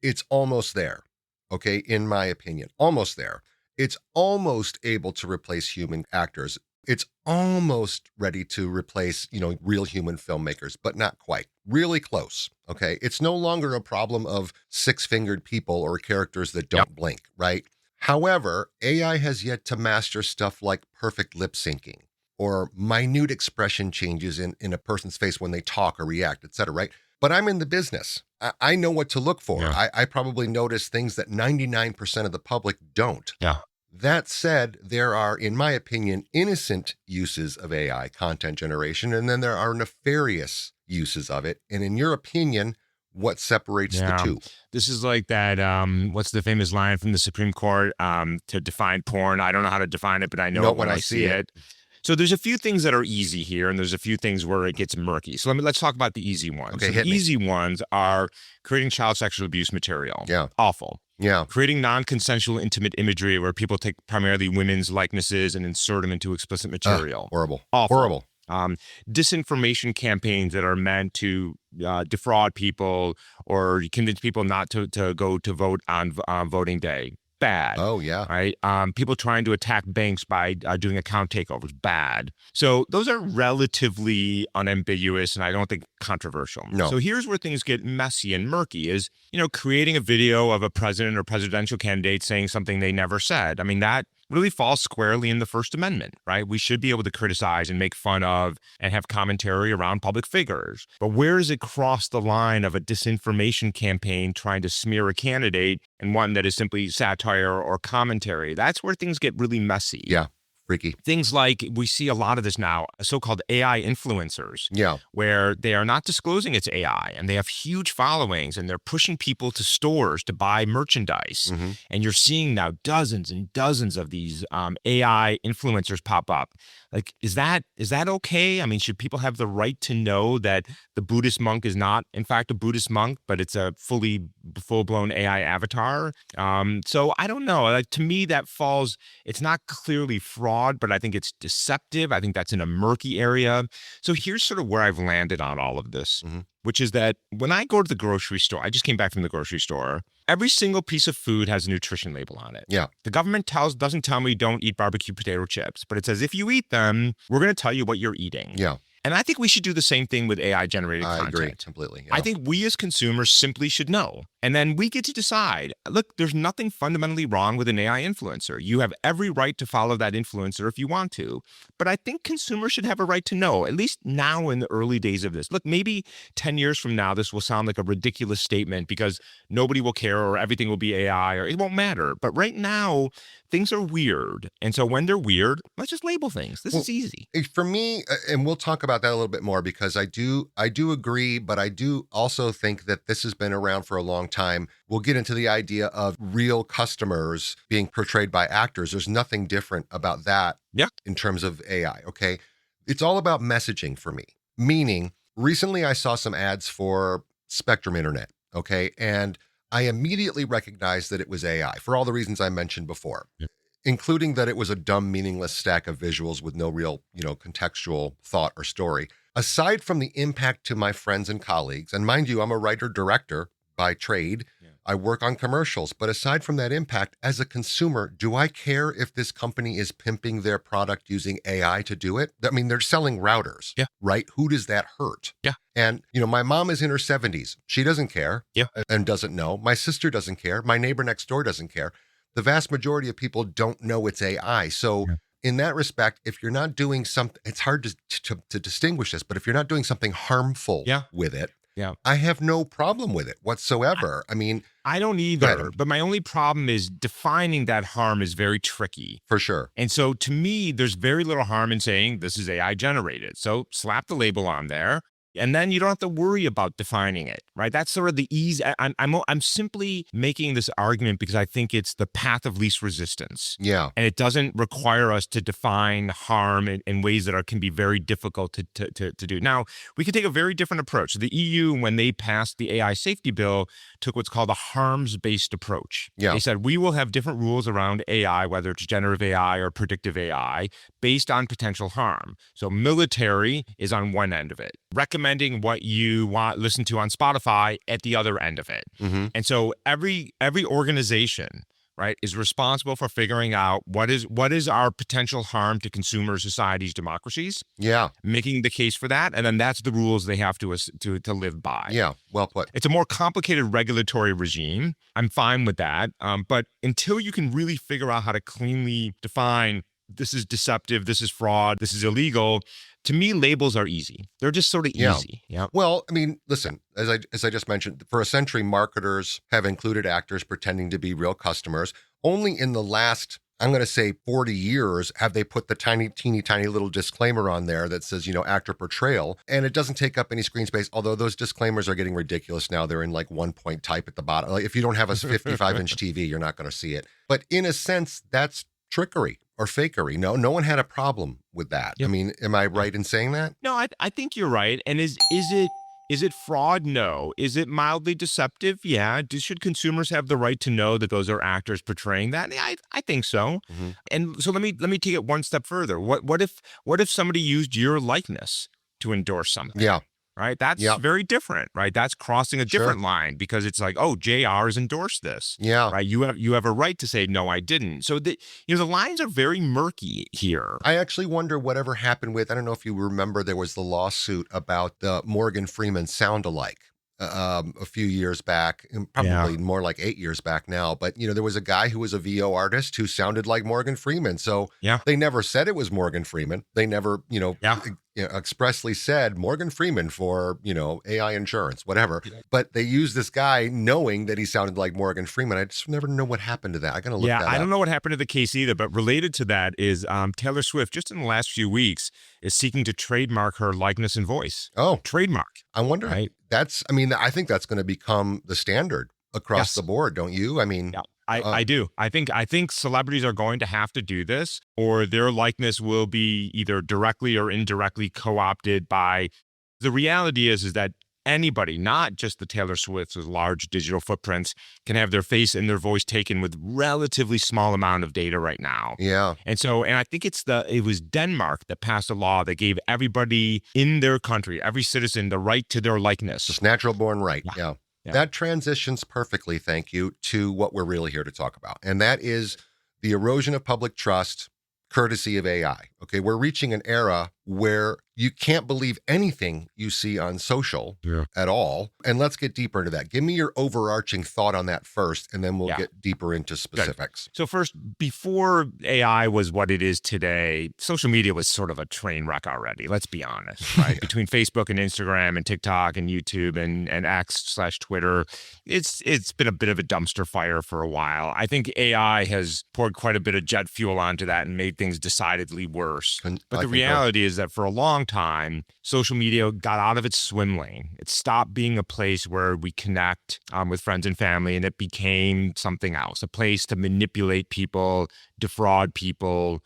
it's almost there. Okay. In my opinion, almost there. It's almost able to replace human actors. It's almost ready to replace, real human filmmakers, but not quite. Really close. Okay. It's no longer a problem of six-fingered people or characters that don't blink, right? However, AI has yet to master stuff like perfect lip syncing or minute expression changes in a person's face when they talk or react, et cetera, right? But I'm in the business. I know what to look for. Yeah. I probably notice things that 99% of the public don't. Yeah. That said, there are, in my opinion, innocent uses of AI content generation, and then there are nefarious uses of it. And in your opinion, what separates the two? This is like that, what's the famous line from the Supreme Court to define porn? I don't know how to define it, but I know it when I see it. So there's a few things that are easy here, and there's a few things where it gets murky. So let's talk about the easy ones. Okay, so the easy ones are creating child sexual abuse material. Yeah. Awful. Yeah. Creating non-consensual intimate imagery where people take primarily women's likenesses and insert them into explicit material. Horrible. Awful. Horrible. Disinformation campaigns that are meant to defraud people or convince people not to go to vote on voting day. Bad. Oh, yeah. Right. People trying to attack banks by doing account takeovers. Bad. So those are relatively unambiguous and I don't think controversial. No. So here's where things get messy and murky is, creating a video of a president or presidential candidate saying something they never said. I mean, that really falls squarely in the First Amendment, right? We should be able to criticize and make fun of and have commentary around public figures. But where does it cross the line of a disinformation campaign trying to smear a candidate and one that is simply satire or commentary? That's where things get really messy. Yeah. Freaky. Things like we see a lot of this now, so-called AI influencers, where they are not disclosing it's AI and they have huge followings and they're pushing people to stores to buy merchandise. Mm-hmm. And you're seeing now dozens and dozens of these AI influencers pop up. Like, is that okay? I mean, should people have the right to know that the Buddhist monk is not, in fact, a Buddhist monk, but it's a full-blown AI avatar? So I don't know. Like, to me, that falls, it's not clearly fraud, but I think it's deceptive. I think that's in a murky area. So here's sort of where I've landed on all of this, which is that when I go to the grocery store, I just came back from the grocery store, every single piece of food has a nutrition label on it. Yeah. The government doesn't tell me don't eat barbecue potato chips, but it says if you eat them, we're going to tell you what you're eating. Yeah. And I think we should do the same thing with AI-generated content. I agree completely. Yeah. I think we as consumers simply should know. And then we get to decide, look, there's nothing fundamentally wrong with an AI influencer. You have every right to follow that influencer if you want to. But I think consumers should have a right to know, at least now in the early days of this. Look, maybe 10 years from now, this will sound like a ridiculous statement because nobody will care or everything will be AI or it won't matter. But right now, things are weird. And so when they're weird, let's just label things. This is easy. For me, and we'll talk about that a little bit more because I do agree, but I do also think that this has been around for a long time. We'll get into the idea of real customers being portrayed by actors. There's nothing different about that in terms of AI, okay? It's all about messaging for me, meaning recently I saw some ads for Spectrum Internet, okay? And I immediately recognized that it was AI for all the reasons I mentioned before, including that it was a dumb, meaningless stack of visuals with no real, contextual thought or story. Aside from the impact to my friends and colleagues, and mind you, I'm a writer-director by trade. I work on commercials, but aside from that impact, as a consumer, do I care if this company is pimping their product using AI to do it? I mean, they're selling routers, right? Who does that hurt? Yeah. And, my mom is in her 70s. She doesn't care and doesn't know. My sister doesn't care. My neighbor next door doesn't care. The vast majority of people don't know it's AI. So in that respect, if you're not doing something, it's hard to distinguish this, but if you're not doing something harmful with it, I have no problem with it whatsoever. I mean, I don't either, but my only problem is defining that harm is very tricky. For sure. And so to me, there's very little harm in saying this is AI generated. So slap the label on there. And then you don't have to worry about defining it, right? That's sort of the ease. I'm simply making this argument because I think it's the path of least resistance. Yeah. And it doesn't require us to define harm in ways that can be very difficult to do. Now, we could take a very different approach. The EU, when they passed the AI safety bill, took what's called a harms-based approach. Yeah. They said, we will have different rules around AI, whether it's generative AI or predictive AI, based on potential harm. So military is on one end of it, recommending what you want listen to on Spotify at the other end of it. Mm-hmm. And so every organization, right, is responsible for figuring out what is our potential harm to consumers, societies, democracies. Yeah. Making the case for that, and then that's the rules they have to live by. Yeah, well put. It's a more complicated regulatory regime. I'm fine with that, but until you can really figure out how to cleanly define this is deceptive, this is fraud, this is illegal. To me, labels are easy. They're just sort of easy. Yeah. Well, I mean, listen, as I just mentioned, for a century, marketers have included actors pretending to be real customers. Only in the last, I'm going to say 40 years, have they put the teeny tiny little disclaimer on there that says, actor portrayal. And it doesn't take up any screen space, although those disclaimers are getting ridiculous now. They're in like 1-point type at the bottom. Like if you don't have a 55-inch TV, you're not going to see it. But in a sense, that's trickery or fakery. No one had a problem with that. Yep. I mean, am I right in saying that? No, I think you're right. And is it fraud? No. Is it mildly deceptive? Yeah. Should consumers have the right to know that those are actors portraying that? Yeah, I think so. Mm-hmm. And so let me take it one step further. What if somebody used your likeness to endorse something? Yeah. Right? That's very different, right? That's crossing a different line because it's like, oh, JR has endorsed this. Yeah. Right? You have a right to say, no, I didn't. So the lines are very murky here. I actually wonder whatever happened with, I don't know if you remember, there was the lawsuit about the Morgan Freeman sound-alike a few years back, probably more like 8 years back now. But, there was a guy who was a VO artist who sounded like Morgan Freeman. So they never said it was Morgan Freeman. They never, expressly said Morgan Freeman for, AI insurance, whatever. But they used this guy knowing that he sounded like Morgan Freeman. I just never know what happened to that. I got to look that up. I don't know what happened to the case either, but related to that is Taylor Swift, just in the last few weeks, is seeking to trademark her likeness and voice. Oh. Trademark. I wonder. Right? I think that's going to become the standard across the board, don't you? I mean... Yeah. I do. I think celebrities are going to have to do this, or their likeness will be either directly or indirectly co-opted by. The reality is that anybody, not just the Taylor Swifts with large digital footprints, can have their face and their voice taken with relatively small amount of data right now. Yeah. And I think it was Denmark that passed a law that gave everybody in their country, every citizen, the right to their likeness. Just natural born right. Yeah. That transitions perfectly, thank you, to what we're really here to talk about. And that is the erosion of public trust, courtesy of AI. Okay, we're reaching an era where you can't believe anything you see on social at all. And let's get deeper into that. Give me your overarching thought on that first, and then we'll get deeper into specifics. Good. So first, before AI was what it is today, social media was sort of a train wreck already. Let's be honest, right? Between Facebook and Instagram and TikTok and YouTube and X/Twitter, it's been a bit of a dumpster fire for a while. I think AI has poured quite a bit of jet fuel onto that and made things decidedly worse. But the reality is that for a long time, social media got out of its swim lane. It stopped being a place where we connect with friends and family, and it became something else, a place to manipulate people, defraud people,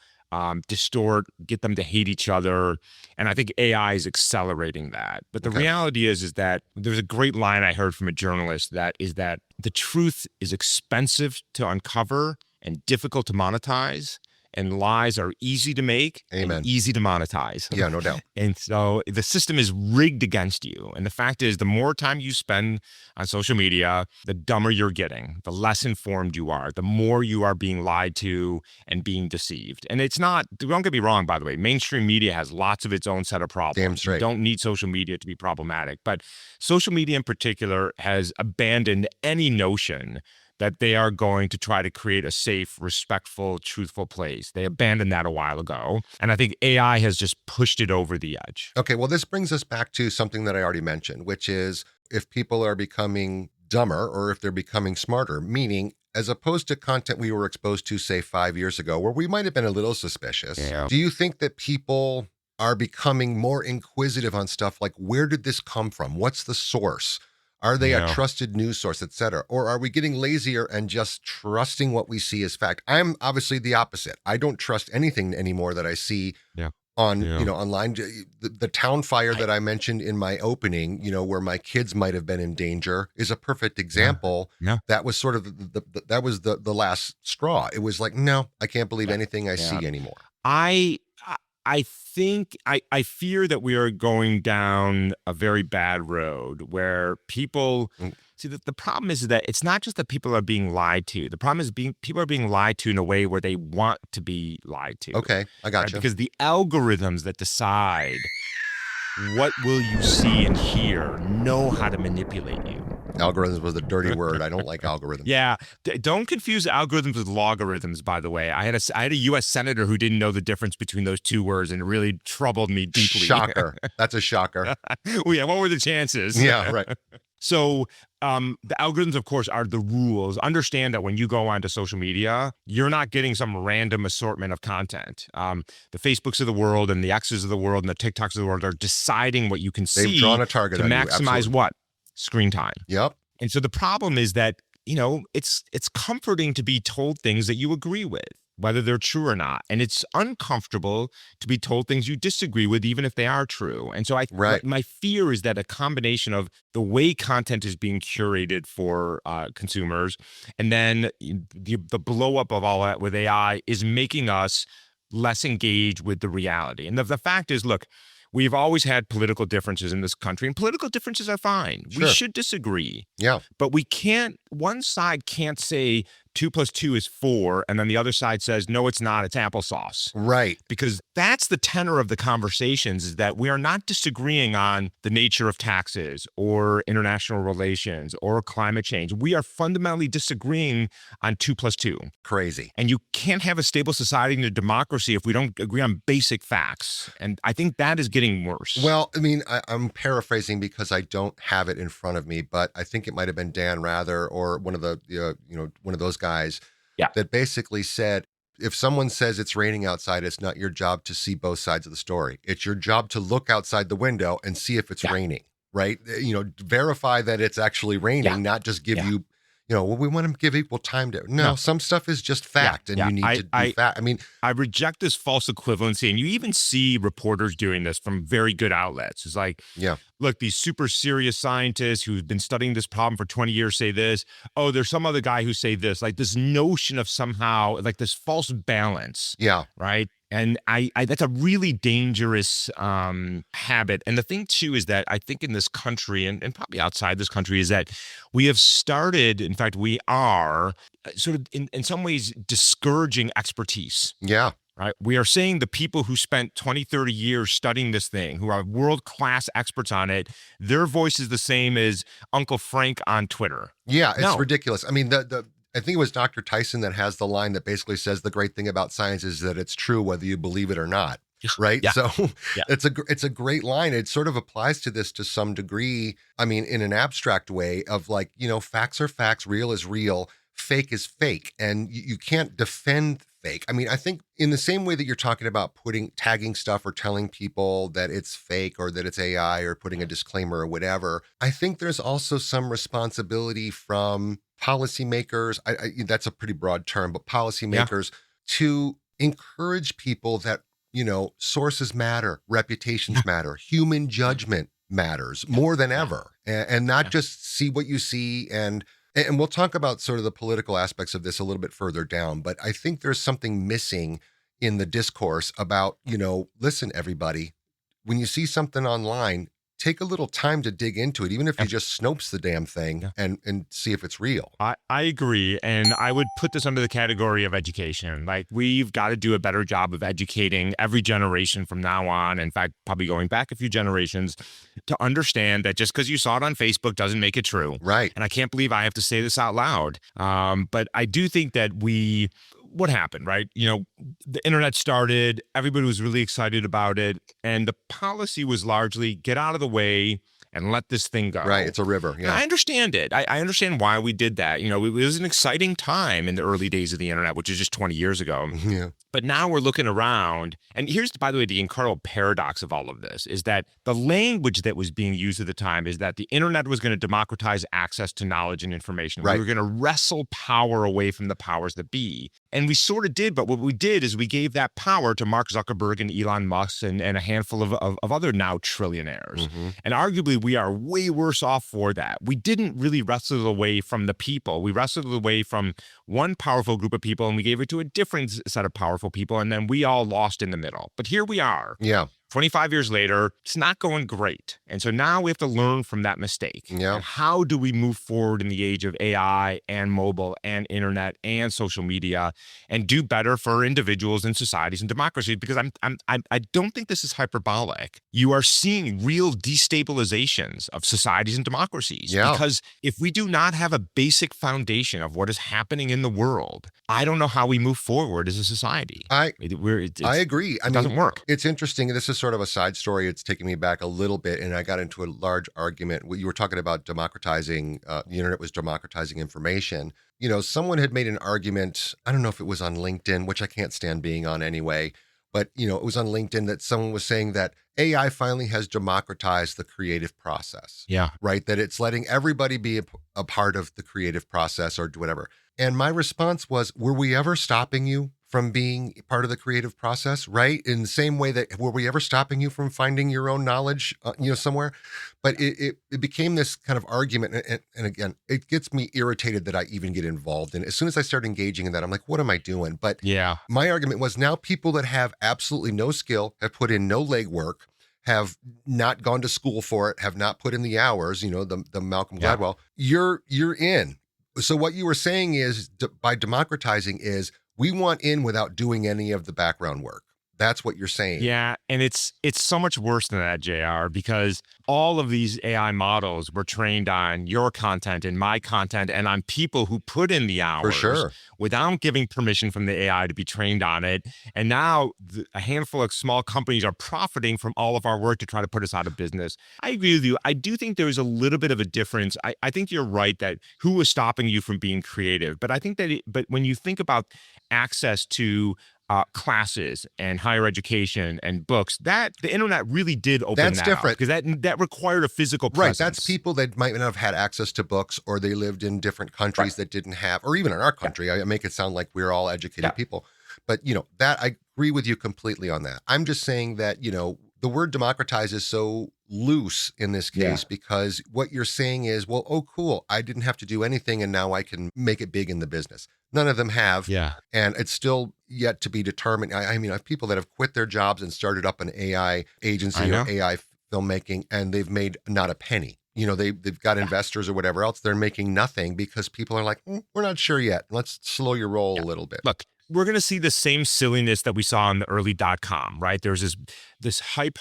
distort, get them to hate each other. And I think AI is accelerating that. But the reality is that there's a great line I heard from a journalist that is that the truth is expensive to uncover and difficult to monetize. And lies are easy to make and easy to monetize. Yeah, no doubt. And so the system is rigged against you. And the fact is, the more time you spend on social media, the dumber you're getting, the less informed you are, the more you are being lied to and being deceived. And it's not, don't get me wrong, by the way, mainstream media has lots of its own set of problems. Damn straight. You don't need social media to be problematic. But social media in particular has abandoned any notion that they are going to try to create a safe, respectful, truthful place. They abandoned that a while ago. And I think AI has just pushed it over the edge. Okay, well, this brings us back to something that I already mentioned, which is if people are becoming dumber or if they're becoming smarter, meaning as opposed to content we were exposed to, say, 5 years ago, where we might have been a little suspicious. Yeah. Do you think that people are becoming more inquisitive on stuff like, where did this come from? What's the source? Are they a trusted news source, et cetera? Or are we getting lazier and just trusting what we see as fact? I'm obviously the opposite. I don't trust anything anymore that I see on, online. The town fire that I mentioned in my opening, where my kids might have been in danger, is a perfect example. That was sort of that was the last straw. It was like, no, I can't believe anything I see anymore. I think I fear that we are going down a very bad road where people see that the problem is that it's not just that people are being lied to. The problem is people are being lied to in a way where they want to be lied to. Okay, I got you. Because the algorithms that decide what will you see and hear know how to manipulate you. Algorithms was a dirty word. I don't like algorithms. Yeah. Don't confuse algorithms with logarithms, by the way. I had a U.S. senator who didn't know the difference between those two words, and it really troubled me deeply. Shocker. That's a shocker. Well, yeah, what were the chances? Yeah, right. So the algorithms, of course, are the rules. Understand that when you go onto social media, you're not getting some random assortment of content. The Facebooks of the world and the X's of the world and the TikToks of the world are deciding what you can see. They've drawn a target to on maximize you. what? Screen time. Yep. And so the problem is that, it's comforting to be told things that you agree with, whether they're true or not. And it's uncomfortable to be told things you disagree with, even if they are true. And so my fear is that a combination of the way content is being curated for consumers, and then the blow up of all that with AI is making us less engaged with the reality. And the fact is, look, we've always had political differences in this country, and political differences are fine. Sure. We should disagree. Yeah. But one side can't say 2 + 2 is 4, and then the other side says, no, it's not, it's applesauce. Right. Because that's the tenor of the conversations, is that we are not disagreeing on the nature of taxes or international relations or climate change. We are fundamentally disagreeing on 2 + 2. Crazy. And you can't have a stable society and a democracy if we don't agree on basic facts. And I think that is getting worse. Well, I mean, I'm paraphrasing because I don't have it in front of me, but I think it might have been Dan Rather or one of the, one of those guys that basically said, if someone says it's raining outside, it's not your job to see both sides of the story. It's your job to look outside the window and see if it's raining, right? Verify that it's actually raining, not just give you, we want to give equal time to. No, some stuff is just fact, and you need to do fact. I mean, I reject this false equivalency, and you even see reporters doing this from very good outlets. It's like, look, these super serious scientists who've been studying this problem for 20 years say this. Oh, there's some other guy who say this. Like this notion of somehow like this false balance. Yeah. Right. And I that's a really dangerous habit. And the thing, too, is that I think in this country and probably outside this country is that we have started, in fact, we are sort of in some ways discouraging expertise. Yeah. Right. We are saying the people who spent 20, 30 years studying this thing, who are world-class experts on it, their voice is the same as Uncle Frank on Twitter. Yeah, it's ridiculous. I mean, I think it was Dr. Tyson that has the line that basically says the great thing about science is that it's true whether you believe it or not. Right. Yeah. So it's a great line. It sort of applies to this to some degree. I mean, in an abstract way of like, facts are facts, real is real, fake is fake. And you can't defend fake. I mean, I think in the same way that you're talking about tagging stuff or telling people that it's fake or that it's AI or putting a disclaimer or whatever, I think there's also some responsibility from policymakers. That's a pretty broad term, but policymakers to encourage people that, sources matter, reputations matter, human judgment matters more than ever, and not just see what you see. And we'll talk about sort of the political aspects of this a little bit further down, but I think there's something missing in the discourse about, listen, everybody, when you see something online, take a little time to dig into it, even if you just snopes the damn thing and see if it's real. I agree. And I would put this under the category of education. Like we've got to do a better job of educating every generation from now on. In fact, probably going back a few generations to understand that just because you saw it on Facebook doesn't make it true. Right. And I can't believe I have to say this out loud. But I do think that what happened, right? The internet started, everybody was really excited about it. And the policy was largely get out of the way and let this thing go. Right. It's a river. And Yeah. I understand it. I understand why we did that. You know, it was an exciting time in the early days of the internet, which is just 20 years ago. Yeah. But now we're looking around, and here's, by the way, the incredible paradox of all of this is that the language that was being used at the time is that the internet was going to democratize access to knowledge and information. Right. We were going to wrestle power away from the powers that be. And we sort of did, but what we did is we gave that power to Mark Zuckerberg and Elon Musk and a handful of other now trillionaires. And arguably, we are way worse off for that. We didn't really wrestle it away from the people. We wrestled it away from one powerful group of people, and we gave it to a different set of powerful people, and then we all lost in the middle. But here we are. Yeah. 25 years later, it's not going great. And so now we have to learn from that mistake. Yeah. And how do we move forward in the age of AI and mobile and internet and social media and do better for individuals and societies and democracies? Because I don't think this is hyperbolic. You are seeing real destabilizations of societies and democracies. Yeah. Because if we do not have a basic foundation of what is happening in the world, I don't know how we move forward as a society. I agree. It doesn't work. It's interesting. This is sort of a side story. It's taking me back a little bit, and I got into a large argument. You were talking about democratizing, the internet was democratizing information. You know, someone had made an argument, I don't know if it was on LinkedIn, which I can't stand being on anyway, but, you know, it was on LinkedIn that someone was saying that AI finally has democratized the creative process. Yeah. Right? That it's letting everybody be a part of the creative process or whatever. And my response was, were we ever stopping you from being part of the creative process, right? In the same way that, were we ever stopping you from finding your own knowledge, somewhere? But it became this kind of argument. And again, it gets me irritated that I even get involved in it. As soon as I start engaging in that, I'm like, what am I doing? But yeah, my argument was, now people that have absolutely no skill, have put in no legwork, have not gone to school for it, have not put in the hours, the Malcolm Gladwell, you're in. So what you were saying is, by democratizing is, we want in without doing any of the background work. That's what you're saying. Yeah, and it's so much worse than that, JR, because all of these AI models were trained on your content and my content and on people who put in the hours For sure. without giving permission from the AI to be trained on it. And now a handful of small companies are profiting from all of our work to try to put us out of business. I agree with you. I do think there's a little bit of a difference. I think you're right that who was stopping you from being creative? But I think that but when you think about access to classes and higher education and books, that the internet really did open That's that different. because that required a physical presence. Right. That's people that might not have had access to books, or they lived in different countries that didn't have, or even in our country. I make it sound like we're all educated people. But, that I agree with you completely on that. I'm just saying that, the word democratize is so loose in this case because what you're saying is, well, oh, cool, I didn't have to do anything and now I can make it big in the business. None of them have. Yeah. And it's still yet to be determined. I mean, I have people that have quit their jobs and started up an AI agency or AI filmmaking, and they've made not a penny. They've got investors or whatever else. They're making nothing because people are like, we're not sure yet. Let's slow your roll a little bit. Look, we're going to see the same silliness that we saw in the early .com, right? There's this hype,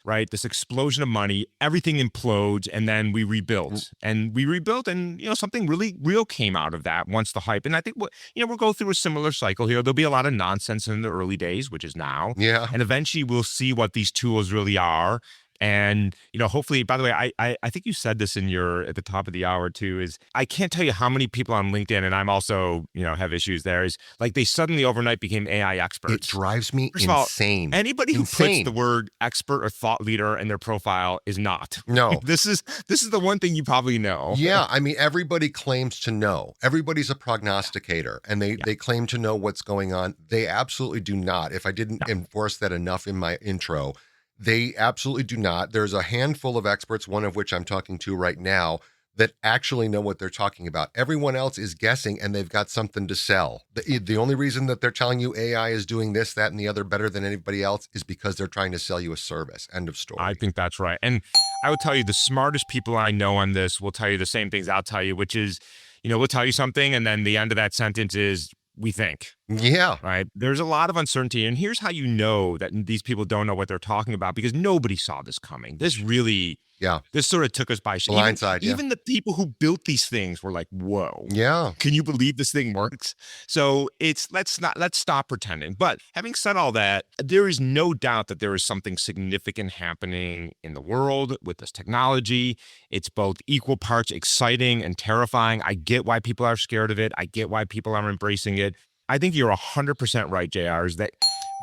right? This explosion of money, everything implodes, and then we rebuilt. And something really real came out of that once the hype. And I think, we'll go through a similar cycle here. There'll be a lot of nonsense in the early days, which is now. Yeah. And eventually we'll see what these tools really are. And, hopefully, by the way, I think you said this at the top of the hour too, is I can't tell you how many people on LinkedIn, and I'm also, have issues there, is like they suddenly overnight became AI experts. It drives me First of all, insane. Anybody who puts the word expert or thought leader in their profile is not. No. This is the one thing you probably know. Yeah. I mean, everybody claims to know. Everybody's a prognosticator, and they claim to know what's going on. They absolutely do not. If I didn't enforce that enough in my intro, they absolutely do not. There's a handful of experts, one of which I'm talking to right now, that actually know what they're talking about. Everyone else is guessing, and they've got something to sell. The only reason that they're telling you AI is doing this, that, and the other better than anybody else is because they're trying to sell you a service. End of story. I think that's right. And I would tell you the smartest people I know on this will tell you the same things I'll tell you, which is, we'll tell you something, and then the end of that sentence is, we think. Yeah. right? There's a lot of uncertainty. And here's how you know that these people don't know what they're talking about, because nobody saw this coming. Yeah. This sort of took us by Blindside, yeah. even the people who built these things were like, whoa. Yeah. Can you believe this thing works? So let's stop pretending. But having said all that, there is no doubt that there is something significant happening in the world with this technology. It's both equal parts exciting and terrifying. I get why people are scared of it. I get why people are embracing it. I think you're 100% right, JR, is that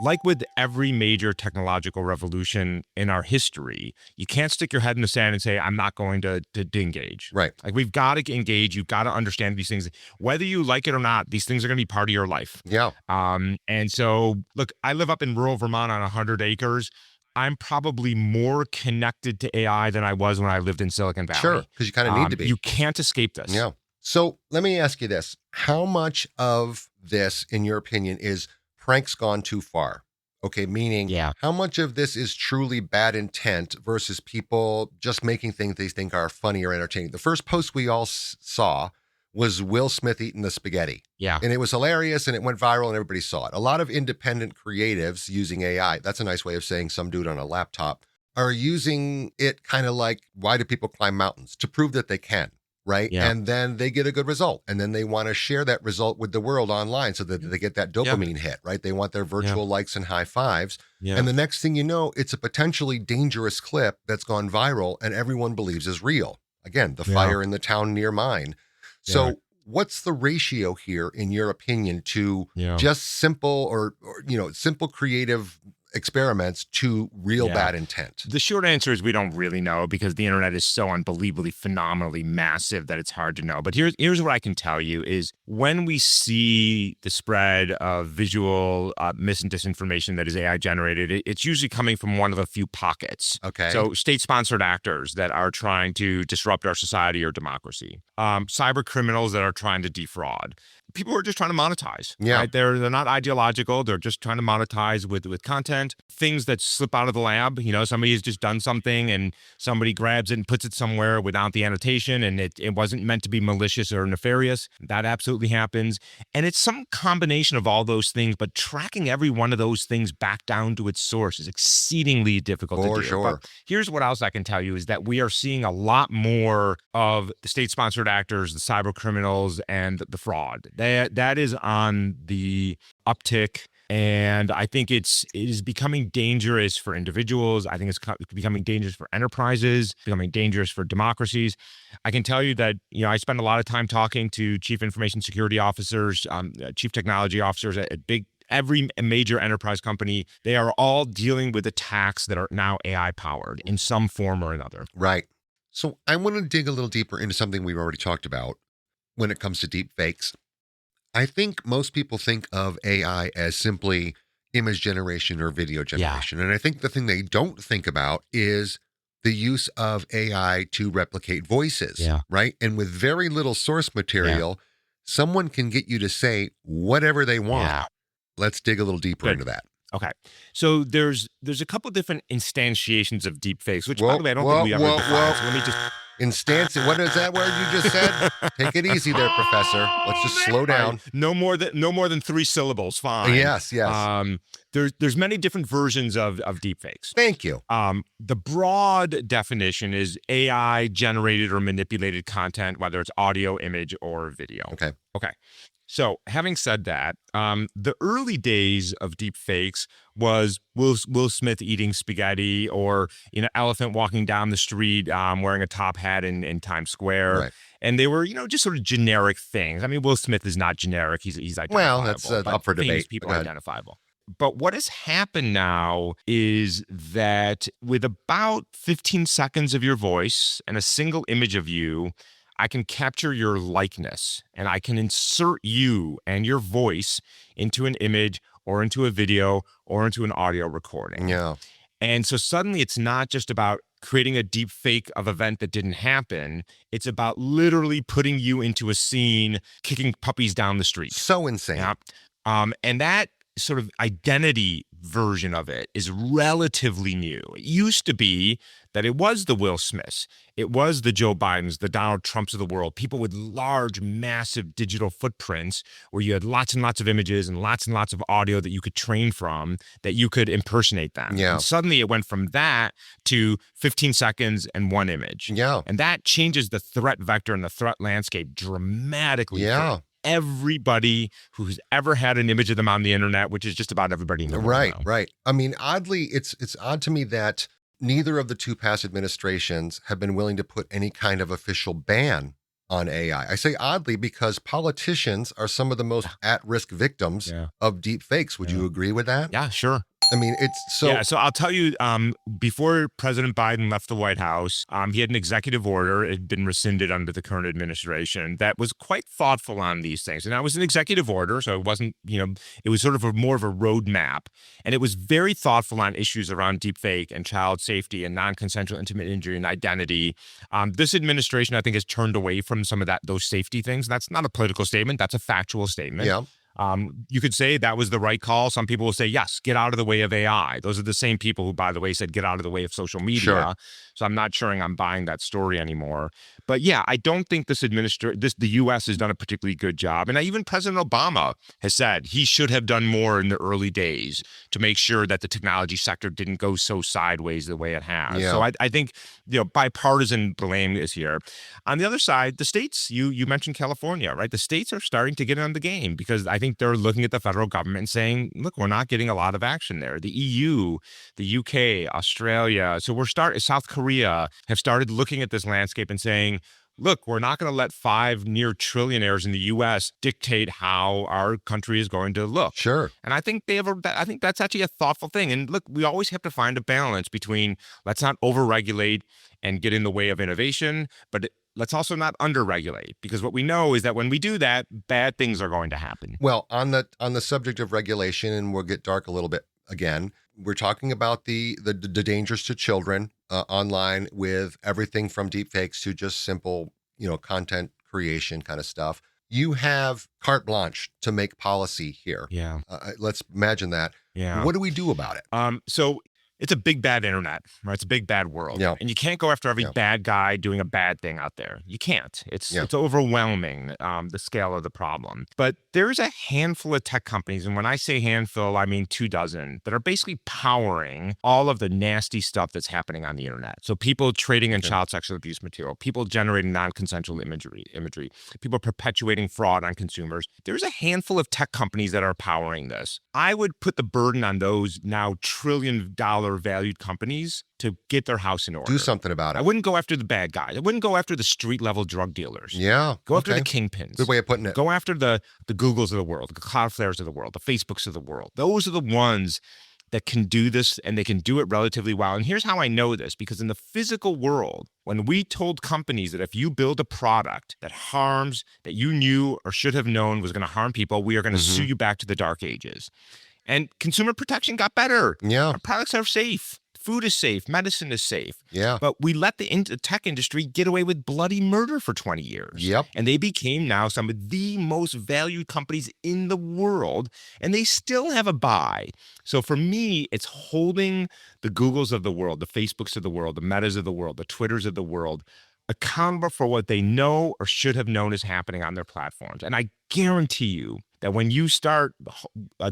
like with every major technological revolution in our history, you can't stick your head in the sand and say, I'm not going to engage. Right. Like, we've got to engage. You've got to understand these things. Whether you like it or not, these things are going to be part of your life. Yeah. And so, look, I live up in rural Vermont on 100 acres. I'm probably more connected to AI than I was when I lived in Silicon Valley. Sure, because you kind of need to be. You can't escape this. Yeah. So let me ask you this. How much of this, in your opinion, is pranks gone too far? Okay, meaning how much of this is truly bad intent versus people just making things they think are funny or entertaining? The first post we all saw was Will Smith eating the spaghetti. Yeah. And it was hilarious and it went viral and everybody saw it. A lot of independent creatives using AI, that's a nice way of saying some dude on a laptop, are using it kind of like, why do people climb mountains? To prove that they can. Right. Yeah. And then they get a good result. And then they want to share that result with the world online so that they get that dopamine hit. Right. They want their virtual likes and high fives. Yeah. And the next thing you know, it's a potentially dangerous clip that's gone viral and everyone believes is real. Again, the fire in the town near mine. So what's the ratio here, in your opinion, to just simple or simple creative experiments to real bad intent? The short answer is we don't really know, because the internet is so unbelievably, phenomenally massive that it's hard to know. But here's what I can tell you is, when we see the spread of visual mis and disinformation that is AI generated, it's usually coming from one of a few pockets. Okay. So state-sponsored actors that are trying to disrupt our society or democracy, cyber criminals that are trying to defraud, people are just trying to monetize. Yeah. Right? They're not ideological. They're just trying to monetize with content. Things that slip out of the lab. Somebody has just done something and somebody grabs it and puts it somewhere without the annotation, and it wasn't meant to be malicious or nefarious. That absolutely happens. And it's some combination of all those things, but tracking every one of those things back down to its source is exceedingly difficult to do. For sure. But here's what else I can tell you is that we are seeing a lot more of the state-sponsored actors, the cyber criminals, and the fraud. That is on the uptick. And I think it is becoming dangerous for individuals. I think it's becoming dangerous for enterprises, becoming dangerous for democracies. I can tell you that, I spend a lot of time talking to chief information security officers, chief technology officers at every major enterprise company. They are all dealing with attacks that are now AI powered in some form or another. Right. So I want to dig a little deeper into something we've already talked about when it comes to deep fakes. I think most people think of AI as simply image generation or video generation. And I think the thing they don't think about is the use of AI to replicate voices, right? And with very little source material, someone can get you to say whatever they want. Yeah. Let's dig a little deeper into that. Okay. So there's a couple different instantiations of deep fakes, which, by the way, I don't think we ever defined. So let me just... What is that word you just said? Take it easy there, Professor. Let's just slow down. No more than 3 syllables. Fine. Yes. There's many different versions of deepfakes. Thank you. The broad definition is AI generated or manipulated content, whether it's audio, image, or video. Okay. So having said that, the early days of deep fakes was Will Smith eating spaghetti, or elephant walking down the street wearing a top hat in Times Square. Right. And they were, just sort of generic things. I mean, Will Smith is not generic. He's identifiable. Well, that's up for debate. People are identifiable. But what has happened now is that with about 15 seconds of your voice and a single image of you, I can capture your likeness, and I can insert you and your voice into an image or into a video or into an audio recording. Yeah. And so suddenly it's not just about creating a deep fake of an event that didn't happen. It's about literally putting you into a scene, kicking puppies down the street. So insane. Yeah. And that sort of identity version of it is relatively new. It used to be that it was the Will Smiths, it was the Joe Bidens, the Donald Trumps of the world, people with large, massive digital footprints where you had lots and lots of images and lots of audio that you could train from, that you could impersonate them. Yeah. And suddenly it went from that to 15 seconds and one image. Yeah. And that changes the threat vector and the threat landscape dramatically. Yeah. For everybody who's ever had an image of them on the internet, which is just about everybody in the world Right, now. right. I mean, oddly, it's odd to me that neither of the two past administrations have been willing to put any kind of official ban on AI. I say oddly because politicians are some of the most at-risk victims of deep fakes. Would you agree with that? Yeah, sure. I mean, it's so. Yeah, so I'll tell you, before President Biden left the White House, he had an executive order. It had been rescinded under the current administration that was quite thoughtful on these things. And that was an executive order, so it wasn't, it was sort of more of a roadmap. And it was very thoughtful on issues around deepfake and child safety and non-consensual intimate injury and identity. This administration, I think, has turned away from some of those safety things. That's not a political statement. That's a factual statement. Yeah. You could say that was the right call. Some people will say, yes, get out of the way of AI. Those are the same people who, by the way, said get out of the way of social media. Sure. So I'm not sure I'm buying that story anymore. But yeah, I don't think the U.S. has done a particularly good job. And even President Obama has said he should have done more in the early days to make sure that the technology sector didn't go so sideways the way it has. Yeah. So I think, bipartisan blame is here. On the other side, the states, you mentioned California, right? The states are starting to get on the game because I think they're looking at the federal government and saying, look, we're not getting a lot of action there. The EU, the UK, Australia, South Korea have started looking at this landscape and saying, look, we're not going to let 5 near trillionaires in the U.S. dictate how our country is going to look. Sure. And I think I think that's actually a thoughtful thing. And look, we always have to find a balance between let's not overregulate and get in the way of innovation, but let's also not underregulate, because what we know is that when we do that, bad things are going to happen. Well, on the subject of regulation, and we'll get dark a little bit again, we're talking about the dangers to children online with everything from deepfakes to just simple, content creation kind of stuff. You have carte blanche to make policy here. Yeah. Let's imagine that. Yeah. What do we do about it? So it's a big bad internet, right? It's a big bad world. Yeah. And you can't go after every bad guy doing a bad thing out there. You can't. It's overwhelming, the scale of the problem. But there's a handful of tech companies, and when I say handful, I mean 24, that are basically powering all of the nasty stuff that's happening on the internet. So people trading in child sexual abuse material, people generating non-consensual imagery, people perpetuating fraud on consumers. There's a handful of tech companies that are powering this. I would put the burden on those now trillion-dollar valued companies to get their house in order. Do something about it. I wouldn't go after the bad guys. I wouldn't go after the street level drug dealers. Yeah. Go after the kingpins. Good way of putting it. Go after the Googles of the world, the Cloudflares of the world, the Facebooks of the world. Those are the ones that can do this, and they can do it relatively well. And here's how I know this, because in the physical world, when we told companies that if you build a product that harms, that you knew or should have known was going to harm people, we are going to sue you back to the dark ages. And consumer protection got better. Yeah. Our products are safe. Food is safe. Medicine is safe. Yeah. But we let the tech industry get away with bloody murder for 20 years. Yep. And they became now some of the most valued companies in the world, and they still have a buy. So for me, it's holding the Googles of the world, the Facebooks of the world, the Metas of the world, the Twitters of the world accountable for what they know or should have known is happening on their platforms. And I guarantee you that when you start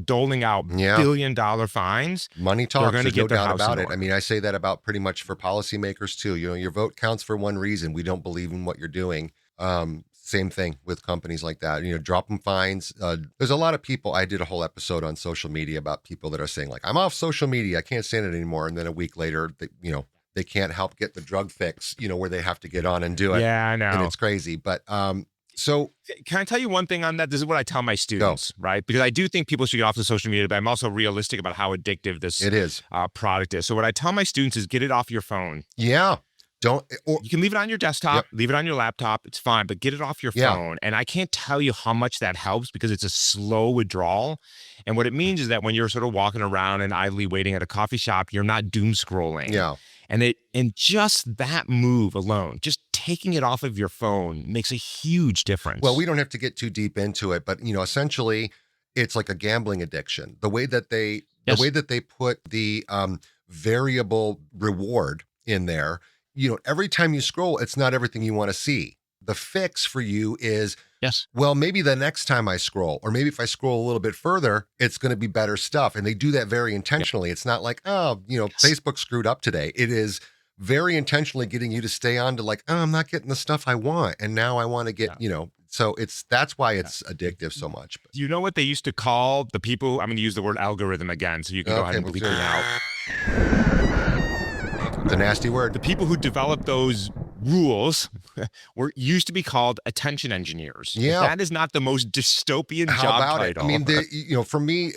doling out billion-dollar fines, money talks, they're going to no get their doubt house about in it. order. I mean, I say that about pretty much for policymakers too. Your vote counts for one reason. We don't believe in what you're doing. Same thing with companies like that. Drop them fines. There's a lot of people. I did a whole episode on social media about people that are saying like, I'm off social media, I can't stand it anymore. And then a week later, they can't help get the drug fix, where they have to get on and do it. Yeah, I know. And it's crazy. But so can I tell you one thing on that? This is what I tell my students, right? Because I do think people should get off the social media, but I'm also realistic about how addictive this product is. So what I tell my students is get it off your phone. Yeah. You can leave it on your desktop, leave it on your laptop. It's fine, but get it off your phone. And I can't tell you how much that helps because it's a slow withdrawal. And what it means is that when you're sort of walking around and idly waiting at a coffee shop, you're not doom scrolling. Yeah. And just that move alone, just taking it off of your phone makes a huge difference. Well, we don't have to get too deep into it, but essentially it's like a gambling addiction. The way that they Yes. put the variable reward in there, every time you scroll, it's not everything you want to see. The fix for you is, Yes. well, maybe the next time I scroll, or maybe if I scroll a little bit further, it's going to be better stuff. And they do that very intentionally. It's not like, Facebook screwed up today. It is very intentionally getting you to stay on to like, I'm not getting the stuff I want. And now I want to get, so that's why it's addictive so much. But, You know what they used to call the people? I'm going to use the word algorithm again, so you can go ahead and bleep it out. The nasty word. The people who developed those rules used to be called attention engineers. Yeah. That is not the most dystopian How job about title. it? I mean, for me,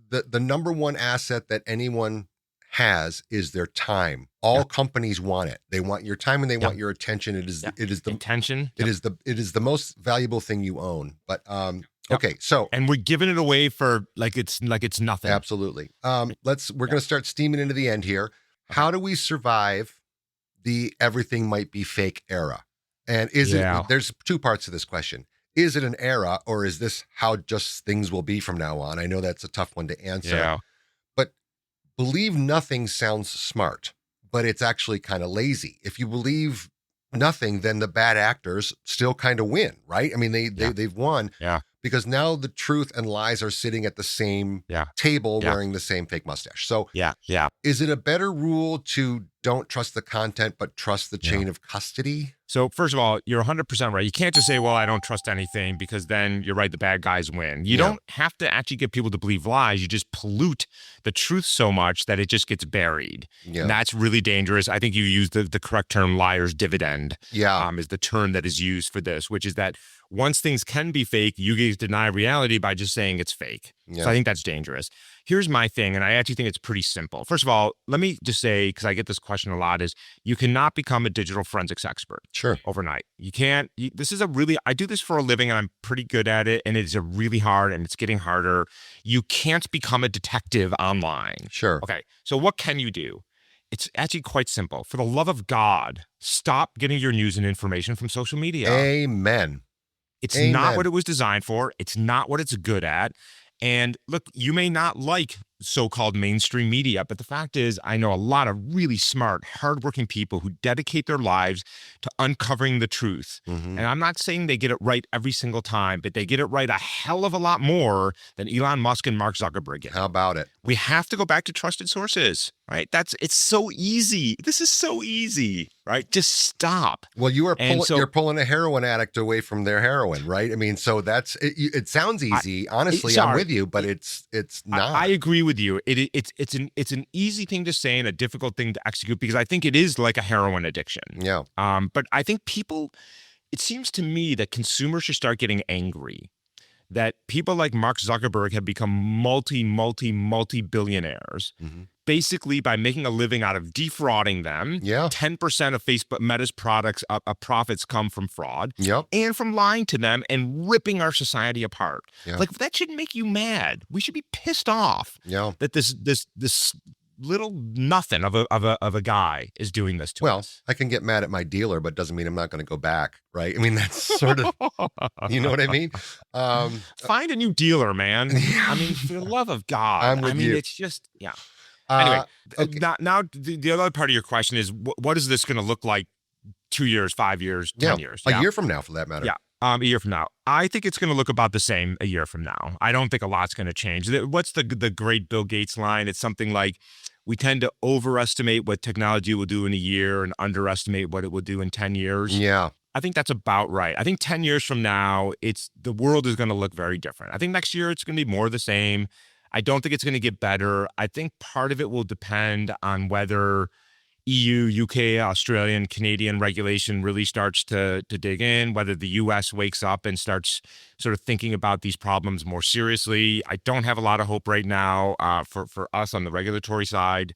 the number one asset that anyone has is their time. All companies want it. They want your time and they want your attention. It is the intention. It is the most valuable thing you own. But okay, so and we're giving it away for like it's nothing. Absolutely. We're going to start steaming into the end here. How do we survive the everything might be fake era? And there's two parts to this question. Is it an era, or is this how just things will be from now on? I know that's a tough one to answer. Yeah. But believe nothing sounds smart, but it's actually kind of lazy. If you believe nothing, then the bad actors still kind of win, right? I mean, they've won. Yeah. Because now the truth and lies are sitting at the same table wearing the same fake mustache. So is it a better rule to don't trust the content, but trust the chain of custody? So first of all, you're 100% right. You can't just say, well, I don't trust anything, because then you're right, the bad guys win. You don't have to actually get people to believe lies. You just pollute the truth so much that it just gets buried. Yeah. And that's really dangerous. I think you used the correct term, liar's dividend, is the term that is used for this, which is that once things can be fake, you guys deny reality by just saying it's fake. Yeah. So I think that's dangerous. Here's my thing, and I actually think it's pretty simple. First of all, let me just say, because I get this question a lot, is you cannot become a digital forensics expert overnight. You can't. I do this for a living, and I'm pretty good at it, and it's really hard, and it's getting harder. You can't become a detective online. Sure. Okay, so what can you do? It's actually quite simple. For the love of God, stop getting your news and information from social media. Amen. It's not what it was designed for. It's not what it's good at. And look, you may not like so-called mainstream media, but the fact is, I know a lot of really smart, hardworking people who dedicate their lives to uncovering the truth. Mm-hmm. And I'm not saying they get it right every single time, but they get it right a hell of a lot more than Elon Musk and Mark Zuckerberg get. How about it? We have to go back to trusted sources, right? It's so easy. This is so easy, right? Just stop. Well, you're pulling a heroin addict away from their heroin, right? I mean, so it sounds easy. Honestly, I'm with you, but it's not. I agree with you. It's an easy thing to say and a difficult thing to execute, because I think it is like a heroin addiction. Yeah. But I think it seems to me that consumers should start getting angry that people like Mark Zuckerberg have become multi-billionaires, basically by making a living out of defrauding them. Yeah. 10% of Facebook Meta's profits come from fraud, yep, and from lying to them and ripping our society apart. Yep. Like, that should make you mad. We should be pissed off that this little nothing of a guy is doing this to us. Well, I can get mad at my dealer, but doesn't mean I'm not going to go back, right? I mean, that's sort of, you know what I mean? Find a new dealer, man. I mean, for the love of God. I'm with you. It's just, anyway, okay. now the other part of your question is, what is this going to look like 2 years, 5 years, 10 years? A year from now, for that matter. Yeah. A year from now. I think it's going to look about the same a year from now. I don't think a lot's going to change. What's the great Bill Gates line? It's something like, we tend to overestimate what technology will do in a year and underestimate what it will do in 10 years. Yeah. I think that's about right. I think 10 years from now, the world is going to look very different. I think next year it's going to be more of the same. I don't think it's going to get better. I think part of it will depend on whether EU, UK, Australian, Canadian regulation really starts to dig in, whether the US wakes up and starts sort of thinking about these problems more seriously. I don't have a lot of hope right now for us on the regulatory side.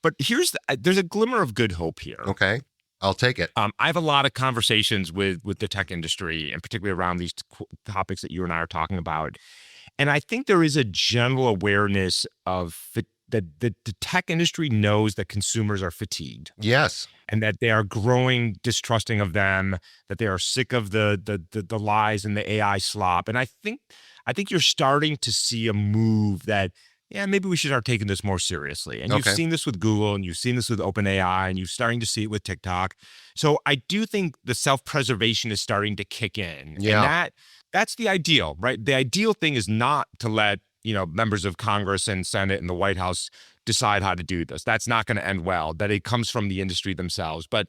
But there's a glimmer of good hope here. Okay, I'll take it. I have a lot of conversations with the tech industry, and particularly around these topics that you and I are talking about. And I think there is a general awareness of that the tech industry knows that consumers are fatigued. Yes. And that they are growing distrusting of them, that they are sick of the lies and the AI slop. And I think I think you're starting to see a move that, yeah, maybe we should start taking this more seriously. And you've seen this with Google, and you've seen this with OpenAI, and you're starting to see it with TikTok. So I do think the self-preservation is starting to kick in. Yeah. And that's the ideal, right? The ideal thing is not to let, members of Congress and Senate and the White House decide how to do this. That's not going to end well, that it comes from the industry themselves. But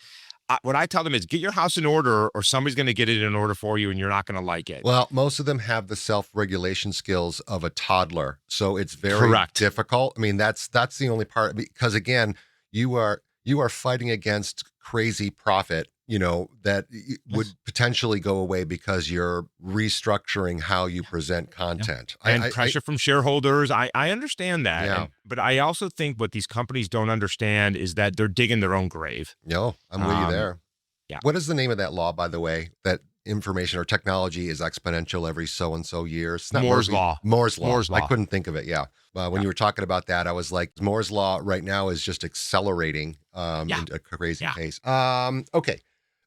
what I tell them is get your house in order, or somebody's going to get it in order for you, and you're not going to like it. Well, most of them have the self-regulation skills of a toddler, so it's very difficult. I mean, that's the only part, because again, you are fighting against crazy profit, that would potentially go away because you're restructuring how you present content. And pressure from shareholders. I understand that. Yeah. But I also think what these companies don't understand is that they're digging their own grave. No, I'm with you there. Yeah. What is the name of that law, by the way, that information or technology is exponential every so-and-so years? It's not Moore's Law. Moore's Law. I couldn't think of it, yeah. When you were talking about that, I was like, Moore's Law right now is just accelerating at a crazy pace. Okay.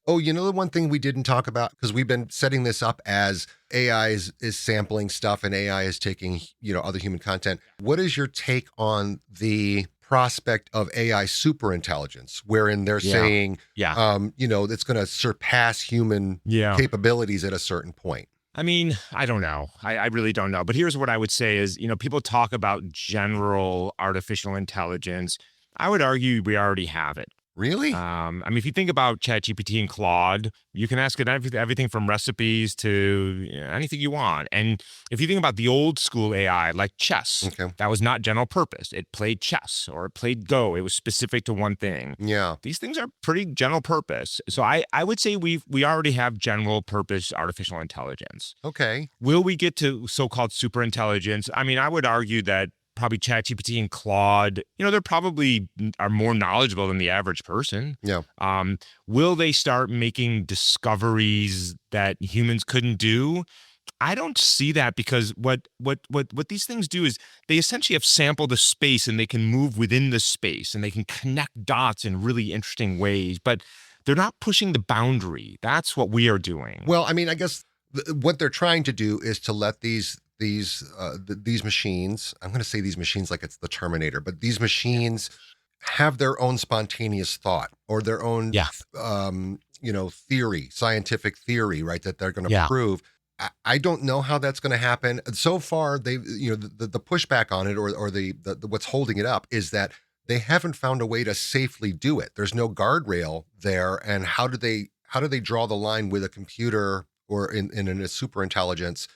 Oh, the one thing we didn't talk about, because we've been setting this up as AI is sampling stuff and AI is taking, other human content. What is your take on the prospect of AI superintelligence, wherein they're saying, it's going to surpass human capabilities at a certain point? I mean, I don't know. I really don't know. But here's what I would say is, people talk about general artificial intelligence. I would argue we already have it. Really? I mean, if you think about ChatGPT and Claude, you can ask it everything from recipes to anything you want. And if you think about the old school AI, like chess, that was not general purpose. It played chess or it played Go. It was specific to one thing. Yeah. These things are pretty general purpose. So I would say we already have general purpose artificial intelligence. Okay. Will we get to so-called superintelligence? I mean, I would argue that probably ChatGPT and Claude, they're probably are more knowledgeable than the average person. Yeah. Will they start making discoveries that humans couldn't do? I don't see that, because what these things do is they essentially have sampled the space, and they can move within the space, and they can connect dots in really interesting ways, but they're not pushing the boundary. That's what we are doing. Well, I mean, I guess what they're trying to do is to let these machines, I'm going to say these machines like it's the Terminator, but these machines have their own spontaneous thought or their own, theory, scientific theory, right? That they're going to prove. I don't know how that's going to happen. So far, the pushback on it or the what's holding it up is that they haven't found a way to safely do it. There's no guardrail there. And how do they draw the line with a computer or in a super intelligence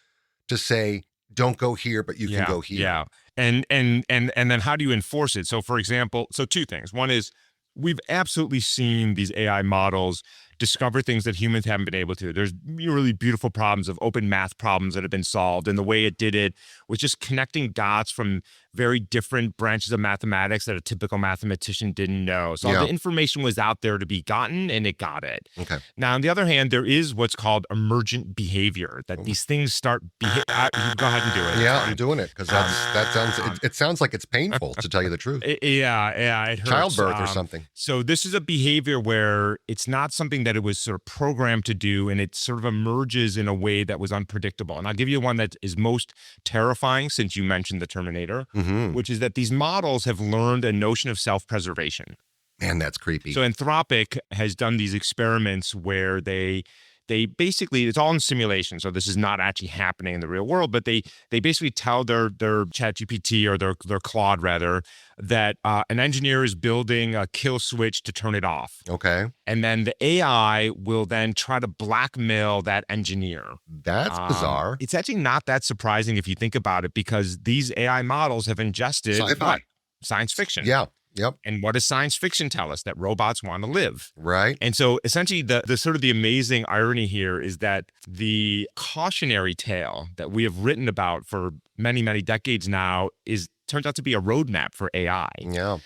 to say, don't go here, but you can go here? Yeah. And then how do you enforce it? So for example, two things. One is we've absolutely seen these AI models discover things that humans haven't been able to. There's really beautiful problems of open math problems that have been solved. And the way it did it was just connecting dots from very different branches of mathematics that a typical mathematician didn't know. So the information was out there to be gotten, and it got it. Okay. Now, on the other hand, there is what's called emergent behavior, that these things start go ahead and do it. Yeah, I'm doing it because it sounds like it's painful, to tell you the truth. It hurts. Childbirth or something. So this is a behavior where it's not something that it was sort of programmed to do, and it sort of emerges in a way that was unpredictable. And I'll give you one that is most terrifying, since you mentioned the Terminator, which is that these models have learned a notion of self-preservation. Man, that's creepy. So Anthropic has done these experiments where they basically, it's all in simulation. So this is not actually happening in the real world, but they basically tell their ChatGPT or their Claude rather, that an engineer is building a kill switch to turn it off. Okay. And then the AI will then try to blackmail that engineer. That's bizarre. It's actually not that surprising if you think about it, because these AI models have ingested Sci-fi. Science fiction. Yeah. Yep. And what does science fiction tell us? That robots want to live. Right. And so essentially the sort of the amazing irony here is that the cautionary tale that we have written about for many, many decades now turns out to be a roadmap for AI. Yeah.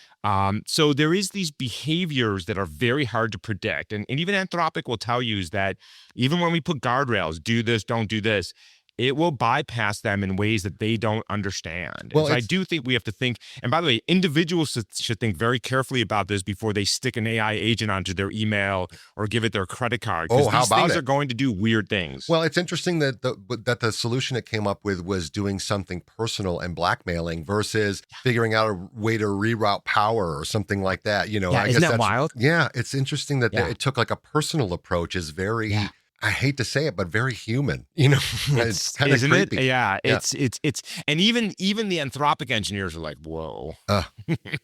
So there is these behaviors that are very hard to predict. And even Anthropic will tell you is that even when we put guardrails, do this, don't do this, it will bypass them in ways that they don't understand. Well, so I do think we have to think, and by the way, individuals should think very carefully about this before they stick an AI agent onto their email or give it their credit card. Oh, how these about things it? are going to do weird things. Well, it's interesting that the solution it came up with was doing something personal and blackmailing versus figuring out a way to reroute power or something like that. You know, Yeah, I isn't guess that wild? Yeah, it's interesting that it took like a personal approach. Is very, I hate to say it, but very human. You know, it's kind of creepy. It? Yeah, it's and even the Anthropic engineers are like, whoa.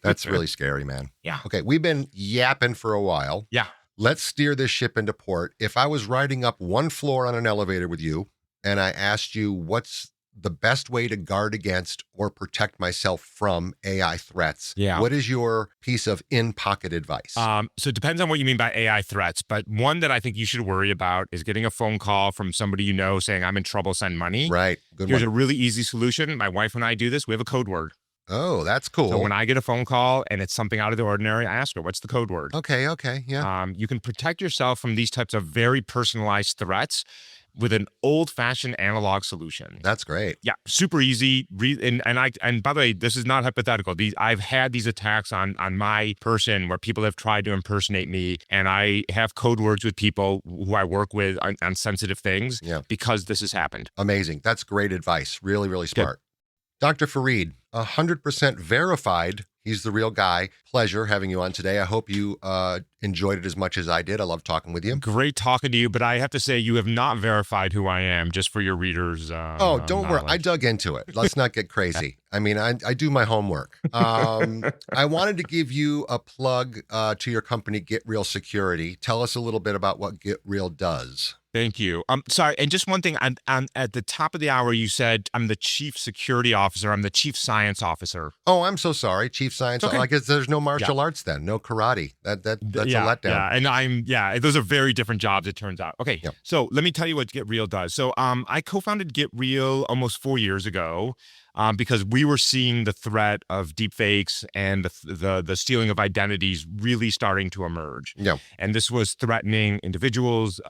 That's really scary, man. Yeah. Okay, we've been yapping for a while. Yeah. Let's steer this ship into port. If I was riding up one floor on an elevator with you and I asked you what's the best way to guard against or protect myself from AI threats, what is your piece of in-pocket advice? So it depends on what you mean by AI threats, but one that I think you should worry about is getting a phone call from somebody you know saying, I'm in trouble, send money. Right. Here's a really easy solution. My wife and I do this. We have a code word. Oh, that's cool. So when I get a phone call and it's something out of the ordinary, I ask her, what's the code word? Okay, yeah. You can protect yourself from these types of very personalized threats with an old-fashioned analog solution. That's great. Yeah, super easy. And by the way, this is not hypothetical. I've had these attacks on my person where people have tried to impersonate me, and I have code words with people who I work with on sensitive things because this has happened. Amazing. That's great advice. Really, really smart. Dr. Farid, 100% verified. He's the real guy. Pleasure having you on today. I hope you enjoyed it as much as I did. I love talking with you. Great talking to you, but I have to say you have not verified who I am, just for your readers. Don't worry. I dug into it. Let's not get crazy. I mean, I do my homework. I wanted to give you a plug to your company, Get Real Security. Tell us a little bit about what Get Real does. Thank you. Sorry, and just one thing. At the top of the hour, you said I'm the chief security officer. I'm the chief science officer. Oh, I'm so sorry. Chief science. Okay. I guess there's no martial arts then, no karate. That's a letdown. Yeah, and those are very different jobs, it turns out. Okay, so let me tell you what Get Real does. So I co-founded Get Real almost 4 years ago. Because we were seeing the threat of deepfakes and the stealing of identities really starting to emerge. Yeah. And this was threatening individuals,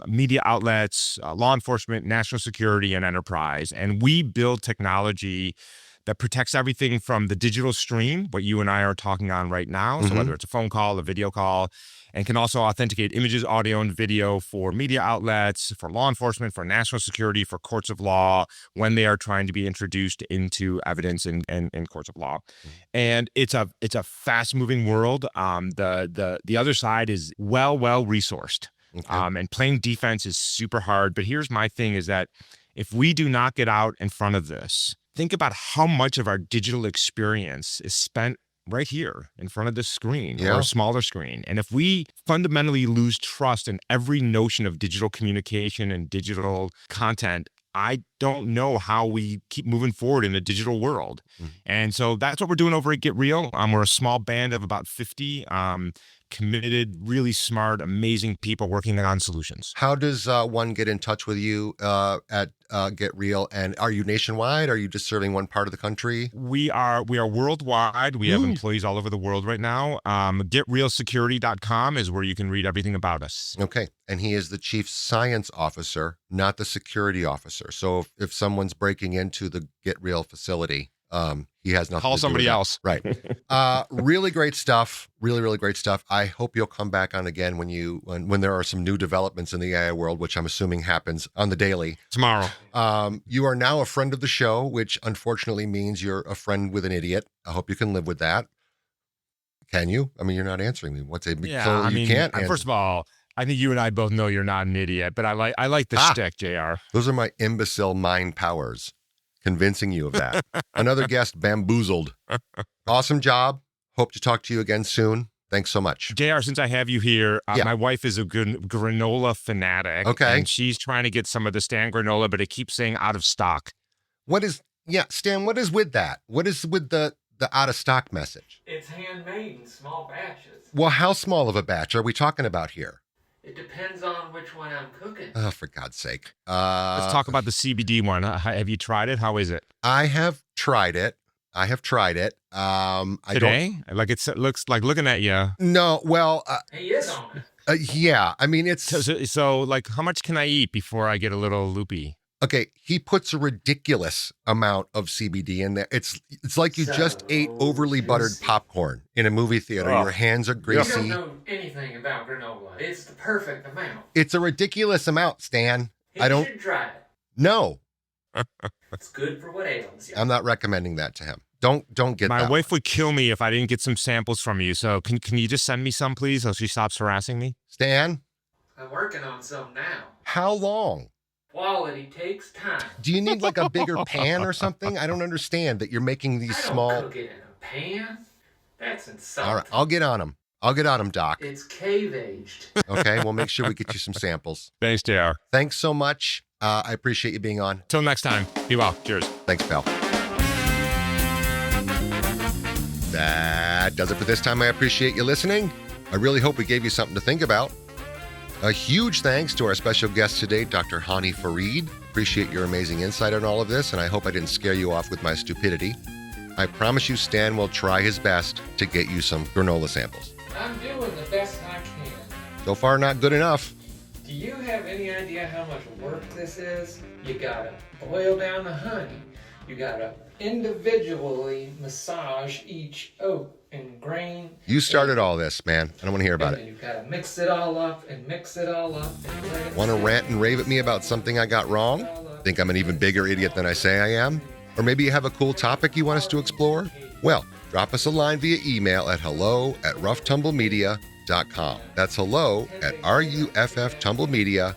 media outlets, law enforcement, national security, and enterprise. And we build technology that protects everything from the digital stream, what you and I are talking on right now. So whether it's a phone call, a video call, and can also authenticate images, audio, and video for media outlets, for law enforcement, for national security, for courts of law, when they are trying to be introduced into evidence in courts of law. And it's a fast-moving world. The other side is well resourced. Okay. And playing defense is super hard. But here's my thing is that if we do not get out in front of this, think about how much of our digital experience is spent right here in front of this screen or a smaller screen. And if we fundamentally lose trust in every notion of digital communication and digital content, I don't know how we keep moving forward in a digital world. And so that's what we're doing over at Get Real. We're a small band of about 50 committed, really smart, amazing people working on solutions. How does one get in touch with you at Get Real? And are you nationwide? Are you just serving one part of the country? We are worldwide. We have employees all over the world right now. GetRealSecurity.com is where you can read everything about us. Okay. And he is the chief science officer, not the security officer. So if someone's breaking into the Get Real facility, he has nothing Call to somebody do with else. Right. Really great stuff. Really great stuff. I hope you'll come back on again when there are some new developments in the AI world, which I'm assuming happens on the daily. Tomorrow. You are now a friend of the show, which unfortunately means you're a friend with an idiot. I hope you can live with that. Can you? I mean, you're not answering me. You can't answer. First of all, I think you and I both know you're not an idiot, but I like the shtick, JR. Those are my imbecile mind powers. Convincing you of that. Another guest bamboozled. Awesome job. Hope to talk to you again soon. Thanks so much. JR, since I have you here, my wife is a granola fanatic. Okay. And she's trying to get some of the Stan granola, but it keeps saying out of stock. Stan, what is with that? What is with the out of stock message? It's handmade in small batches. Well, how small of a batch are we talking about here? It depends on which one I'm cooking. Oh, for God's sake. Let's talk about the CBD one. Have you tried it? How is it? I have tried it. Today? Like it looks like looking at you. No, well. He is on it. Yeah, I mean, it's. So, like, how much can I eat before I get a little loopy? Okay, he puts a ridiculous amount of CBD in there. It's like you just ate overly buttered popcorn in a movie theater. Your hands are You greasy. don't know anything about granola. It's the perfect amount. It's a ridiculous amount, Stan. You I don't should try it. No, It's good for what ails you. I'm not recommending that to him. Don't get My that. wife would kill me if I didn't get some samples from you. So can you just send me some, please, so she stops harassing me? Stan, I'm working on some now. how long? Quality takes time. Do you need like a bigger pan or something? I don't understand that you're making these I don't small. cook it in a pan. That's insulting. All right, I'll get on him, Doc. It's cave aged. Okay, we'll make sure we get you some samples. Thanks, JR. Thanks so much. I appreciate you being on. Till next time. Be well. Cheers. Thanks, pal. That does it for this time. I appreciate you listening. I really hope we gave you something to think about. A huge thanks to our special guest today, Dr. Hany Farid. Appreciate your amazing insight on all of this, and I hope I didn't scare you off with my stupidity. I promise you Stan will try his best to get you some granola samples. I'm doing the best I can. So far, not good enough. Do you have any idea how much work this is? You gotta boil down the honey. You gotta individually massage each oat and grain. You started all this, man. I don't want to hear about And it. then you gotta mix it all up and mix it all up. And let it Want to sit. rant and rave at me about something I got wrong? Think I'm an even bigger idiot than I say I am? Or maybe you have a cool topic you want us to explore? Well, drop us a line via email at hello@roughtumblemedia.com. That's hello@rufftumblemedia.com.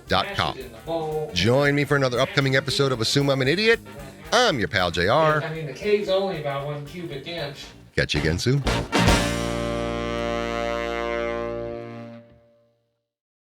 Mash it in the bowl. Join me for another upcoming episode of Assume I'm an Idiot. I'm your pal JR. I mean, the cave's only about 1 cubic inch. Catch you again soon.